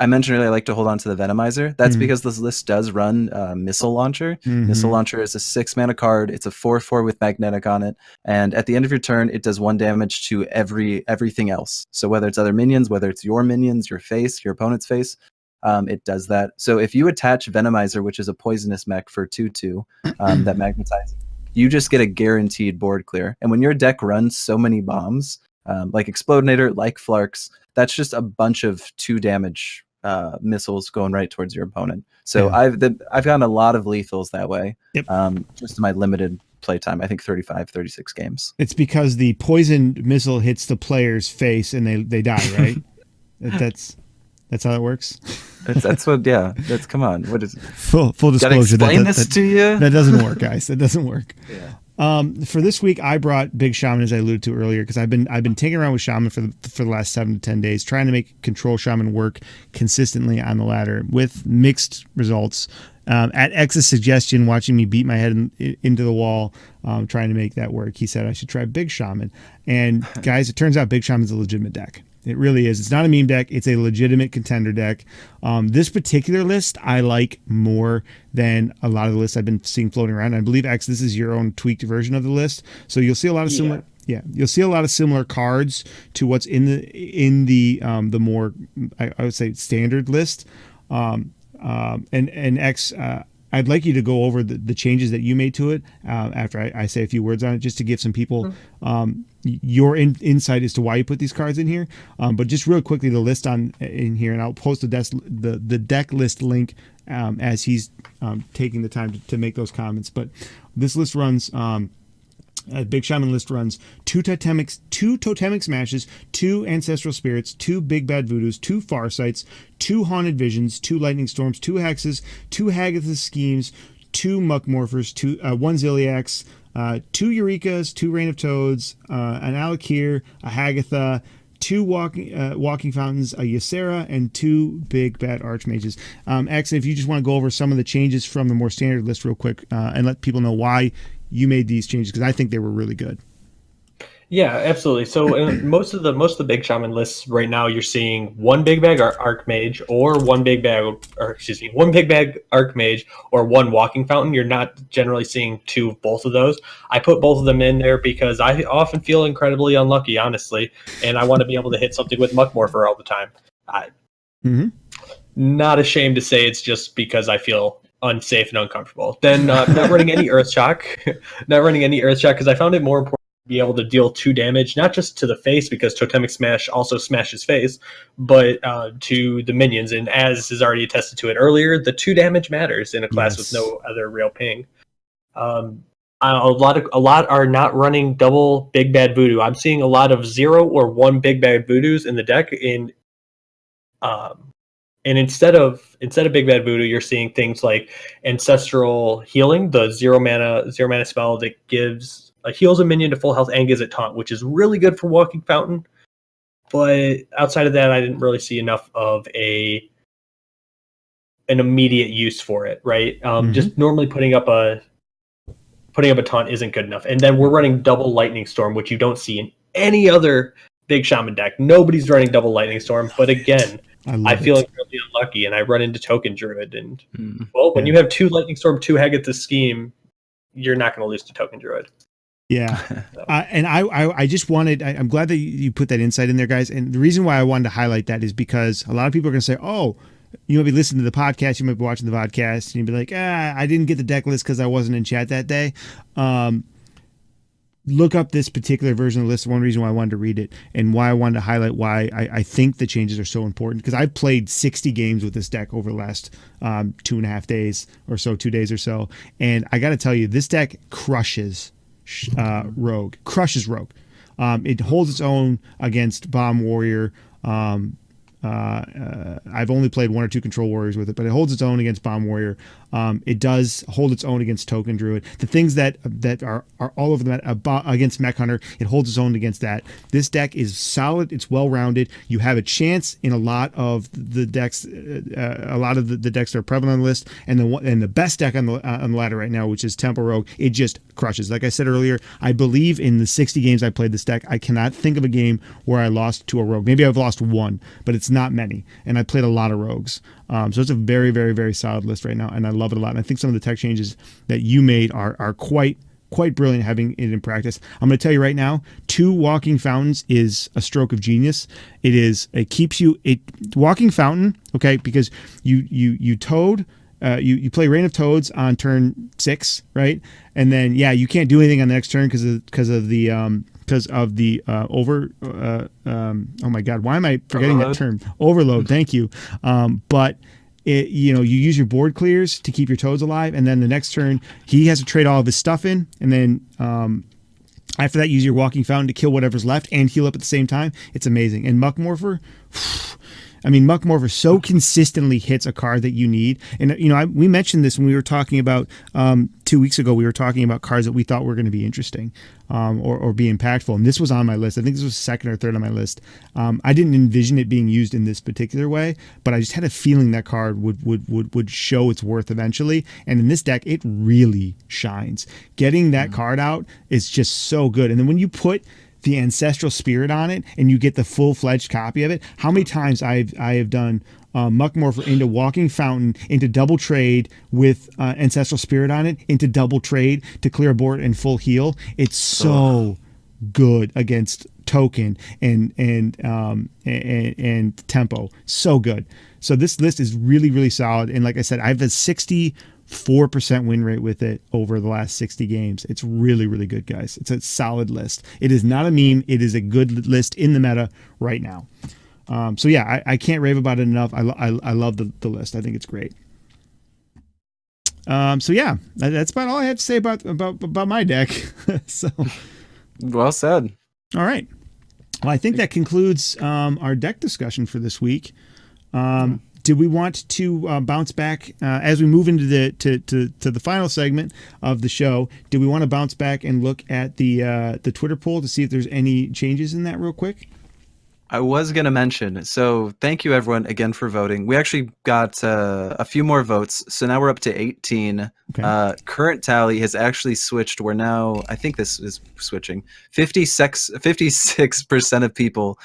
I mentioned earlier I like to hold on to the Venomizer. That's because this list does run Missile Launcher. Missile Launcher is a 6 mana card. It's a 4/4 with Magnetic on it. And at the end of your turn, it does 1 damage to everything else. So whether it's other minions, whether it's your minions, your face, your opponent's face, it does that. So if you attach Venomizer, which is a poisonous mech for 2/2 that magnetizes, you just get a guaranteed board clear. And when your deck runs so many bombs, like Explodinator, like Flarks, that's just a bunch of 2 damage missiles going right towards your opponent. So I've gotten a lot of lethals that way. Just in my limited playtime, I think 35, 36 games. It's because the poison missile hits the player's face and they die, right? That's how it works. That's what. Yeah. That's, come on. What is full disclosure? Explain this to you. That doesn't work, guys. That doesn't work. Yeah. For this week, I brought Big Shaman, as I alluded to earlier, because I've been tinkering around with Shaman for the last 7 to 10 days, trying to make Control Shaman work consistently on the ladder with mixed results. At X's suggestion, watching me beat my head into the wall, trying to make that work, he said I should try Big Shaman. And guys, it turns out Big Shaman's a legitimate deck. It really is. It's not a meme deck. It's a legitimate contender deck. This particular list I like more than a lot of the lists I've been seeing floating around. I believe, X, this is your own tweaked version of the list. So you'll see a lot of similar. Yeah, you'll see a lot of similar cards to what's in the more, I would say, standard list. And X, I'd like you to go over the changes that you made to it after I say a few words on it, just to give some people your insight as to why you put these cards in here. But just real quickly, the list in here, and I'll post the deck list link as he's taking the time to make those comments. But this list runs Big Shaman list runs two totemic smashes, two ancestral spirits, two big bad voodoos, two farsights, two haunted visions, two lightning storms, two hexes, two Hagatha schemes, two muckmorphers, one Ziliax, two Eurekas, two Rain of Toads, an Alakir, a Hagatha, two walking fountains, a Ysera, and two big bad archmages. X, if you just want to go over some of the changes from the more standard list real quick, and let people know why you made these changes, because I think they were really good. Yeah, absolutely. So in most of the big shaman lists right now, you're seeing one big bag archmage or one big bag archmage or one walking fountain. You're not generally seeing two of both of those. I put both of them in there because I often feel incredibly unlucky, honestly, and I want to be able to hit something with Muckmorpher all the time. Not ashamed to say it's just because I feel unsafe and uncomfortable. Then not running any Earth Shock, because I found it more important to be able to deal 2 damage, not just to the face, because Totemic Smash also smashes face, but to the minions. And as is already attested to it earlier, the 2 damage matters in a class with no other real ping. A lot are not running double big bad voodoo. I'm seeing a lot of 0 or 1 big bad voodoos in the deck. And instead of Big Bad Voodoo, you're seeing things like Ancestral Healing, the 0 mana spell that heals a minion to full health and gives it taunt, which is really good for Walking Fountain. But outside of that, I didn't really see enough of an immediate use for it. Right? Just normally putting up a taunt isn't good enough. And then we're running double Lightning Storm, which you don't see in any other big shaman deck. Nobody's running double Lightning Storm, but again, I feel incredibly unlucky, and I run into Token Druid. And when you have 2 Lightning Storm, 2 Hagatha Scheme, you're not going to lose to Token Druid. Yeah, so. And I just wanted. I'm glad that you put that insight in there, guys. And the reason why I wanted to highlight that is because a lot of people are going to say, "Oh, you might be listening to the podcast, you might be watching the VODcast, and you'd be like, I didn't get the deck list because I wasn't in chat that day." Look up this particular version of the list. One reason why I wanted to read it and why I wanted to highlight why I think the changes are so important, because I've played 60 games with this deck over the last 2.5 days or so, 2 days or so. And I got to tell you, this deck crushes Rogue. It holds its own against Bomb Warrior. I've only played 1 or 2 Control Warriors with it, but it holds its own against Bomb Warrior. It does hold its own against Token Druid. The things that are all over the map against Mech Hunter, it holds its own against that. This deck is solid. It's well rounded. You have a chance in a lot of the decks, the decks that are prevalent on the list, and the best deck on the ladder right now, which is Temple Rogue. It just crushes. Like I said earlier, I believe in the 60 games I played this deck, I cannot think of a game where I lost to a Rogue. Maybe I've lost 1, but it's not many, and I played a lot of Rogues. So it's a very, very, very solid list right now, and I love it a lot. And I think some of the tech changes that you made are quite brilliant, having it in practice. I'm going to tell you right now, 2 Walking Fountains is a stroke of genius. It keeps you Walking Fountain, okay, because you toad. You play Rain of Toads on turn 6, right? And then you can't do anything on the next turn because of the oh my god, why am I forgetting that term? Overload. Thank you. But you use your board clears to keep your toads alive, and then the next turn he has to trade all of his stuff in, and then after that, use your Walking Fountain to kill whatever's left and heal up at the same time. It's amazing. And Muckmorpher, Muckmorpher so consistently hits a card that you need. And, we mentioned this when we were talking about 2 weeks ago. We were talking about cards that we thought were going to be interesting or be impactful. And this was on my list. I think this was 2nd or 3rd on my list. I didn't envision it being used in this particular way, but I just had a feeling that card would show its worth eventually. And in this deck, it really shines. Getting that card out is just so good. And then when you put the Ancestral Spirit on it and you get the full-fledged copy of it, how many times I have done Muckmorpher into Walking Fountain, into double trade with Ancestral Spirit on it, into double trade to clear a board and full heal. It's so good against Token and Tempo. So good. So this list is really, really solid. And like I said, I have a 64% win rate with it over the last 60 games. It's really, really good, guys. It's a solid list. It is not a meme. It is a good list in the meta right now. I can't rave about it enough. I love the list. I think it's great. So yeah, that's about all I have to say about my deck. So Well said. all right. Well, I think that concludes our deck discussion for this week. Do we want to bounce back as we move into the final segment of the show? Do we want to bounce back and look at the Twitter poll to see if there's any changes in that real quick? I was going to mention, so thank you everyone again for voting. We actually got a few more votes, so now we're up to 18. Okay. Current tally has actually switched. We're now, I think this is switching. 56% of people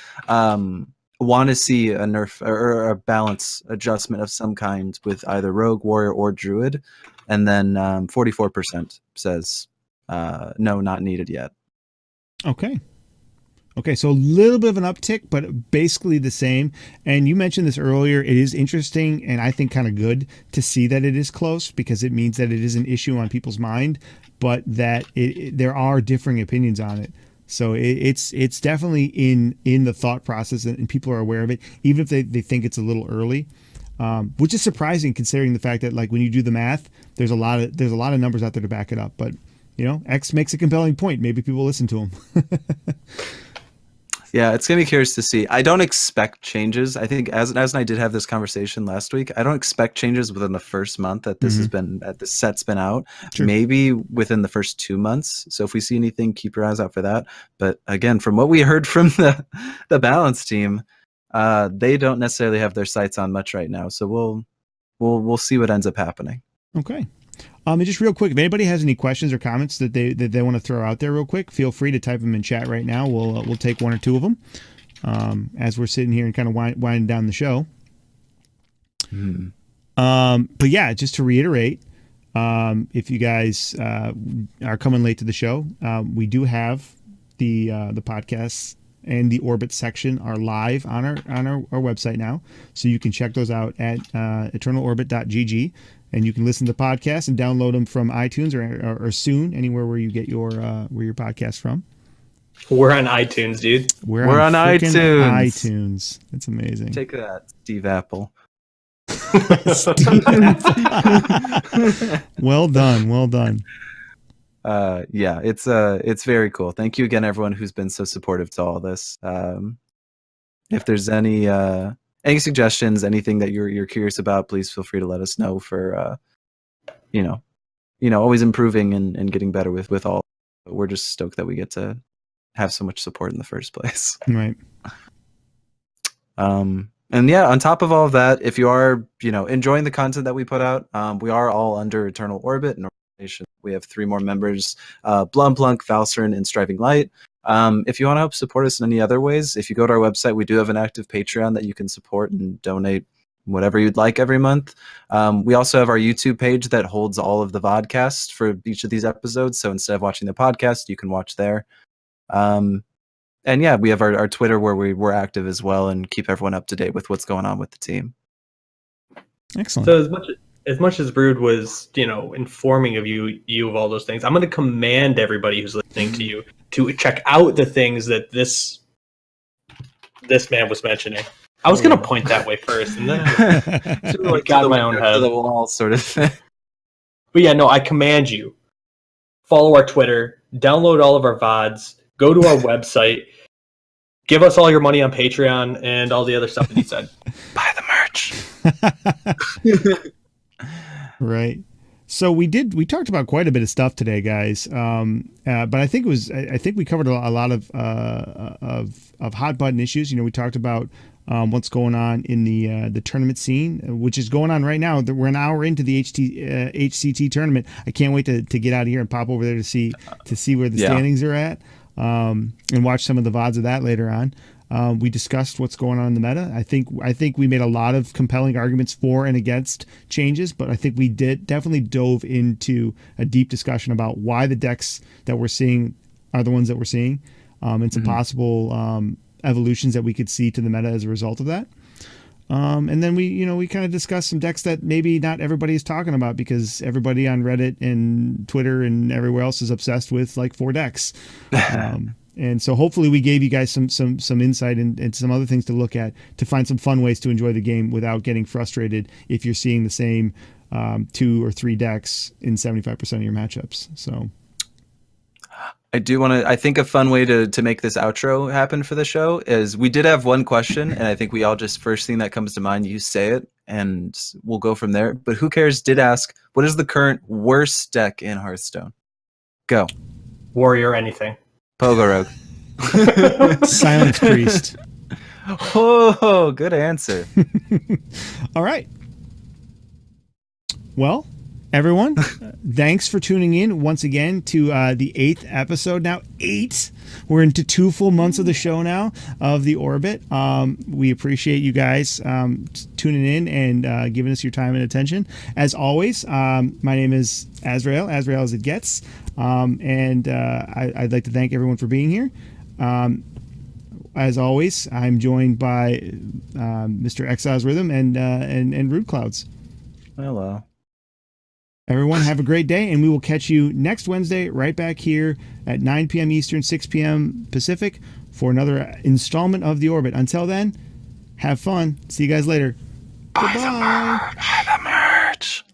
want to see a nerf or a balance adjustment of some kind with either rogue, warrior, or druid, and then 44% says no, not needed yet. Okay, so a little bit of an uptick, but basically the same. And you mentioned this earlier. It is interesting and I think kind of good to see that it is close, because it means that it is an issue on people's mind, but that there are differing opinions on it. So it's definitely in the thought process, and people are aware of it, even if they think it's a little early, which is surprising considering the fact that, like, when you do the math, there's a lot of numbers out there to back it up. But X makes a compelling point. Maybe people listen to him. Yeah, it's going to be curious to see. I don't expect changes. I think as and I did have this conversation last week, I don't expect changes within the first month that this has been, that this set's been out. Sure. Maybe within the first 2 months. So if we see anything, keep your eyes out for that. But again, from what we heard from the balance team, they don't necessarily have their sights on much right now. So we'll see what ends up happening. Okay. And just real quick, if anybody has any questions or comments that they want to throw out there real quick, feel free to type them in chat right now. We'll take one or two of them as we're sitting here and kind of winding down the show. But yeah, just to reiterate, if you guys are coming late to the show, we do have the podcasts and the Orbit section are live on our website now, so you can check those out at eternalorbit.gg. And you can listen to the podcast and download them from iTunes or soon anywhere where you get your podcast from. We're on iTunes, dude. We're on iTunes. iTunes. That's amazing. Take that, Steve Apple. Well done. Yeah, it's very cool. Thank you again, everyone who's been so supportive to all this. If there's any suggestions, anything that you're curious about, please feel free to let us know for always improving and getting better with all. We're just stoked that we get to have so much support in the first place. Right. And yeah, on top of all of that, if you are enjoying the content that we put out, we are all under Eternal Orbit and organization. We have 3 more members: Blumplunk, Valcerin, and Striving Light. If you want to help support us in any other ways, if you go to our website, we do have an active Patreon that you can support and donate whatever you'd like every month. We also have our YouTube page that holds all of the VODcast for each of these episodes. So instead of watching the podcast, you can watch there. And yeah, we have our Twitter where we're active as well and keep everyone up to date with what's going on with the team. Excellent. So as much as Brood was, informing of you of all those things, I'm going to command everybody who's listening to you to check out the things that this man was mentioning. I was going to point that way first, and then I got in my own head. To the wall sort of thing. But yeah, no, I command you, follow our Twitter, download all of our VODs, go to our website, give us all your money on Patreon, and all the other stuff that he said. Buy the merch. Right. So we talked about quite a bit of stuff today, guys. But I think we covered a lot of hot button issues. We talked about what's going on in the tournament scene, which is going on right now. We're an hour into the HCT tournament. I can't wait to get out of here and pop over there to see where the standings are at, and watch some of the VODs of that later on. We discussed what's going on in the meta. I think we made a lot of compelling arguments for and against changes, but I think we definitely dove into a deep discussion about why the decks that we're seeing are the ones that we're seeing, and some possible evolutions that we could see to the meta as a result of that. And then we kind of discussed some decks that maybe not everybody is talking about because everybody on Reddit and Twitter and everywhere else is obsessed with like 4 decks. And so hopefully we gave you guys some insight and some other things to look at to find some fun ways to enjoy the game without getting frustrated if you're seeing the same 2 or 3 decks in 75% of your matchups. So I do want to, I think a fun way to make this outro happen for the show is we did have one question, and I think we all just, first thing that comes to mind, you say it, and we'll go from there. But Who Cares did ask, what is the current worst deck in Hearthstone? Go. Warrior anything. Pogo Rogue. Silence Priest. Oh, good answer. All right. Well, everyone, thanks for tuning in once again to the 8th episode. Now 8. We're into 2 full months of the show now of the Orbit. We appreciate you guys tuning in and giving us your time and attention. As always, my name is Azrael as it gets, and I'd like to thank everyone for being here. As always, I'm joined by Mr. Exiles Rhythm and Rude Clouds. Hello. Everyone have a great day, and we will catch you next Wednesday right back here at 9 p.m. Eastern, 6 p.m. Pacific for another installment of The Orbit. Until then, have fun. See you guys later. Goodbye. Buy the merch.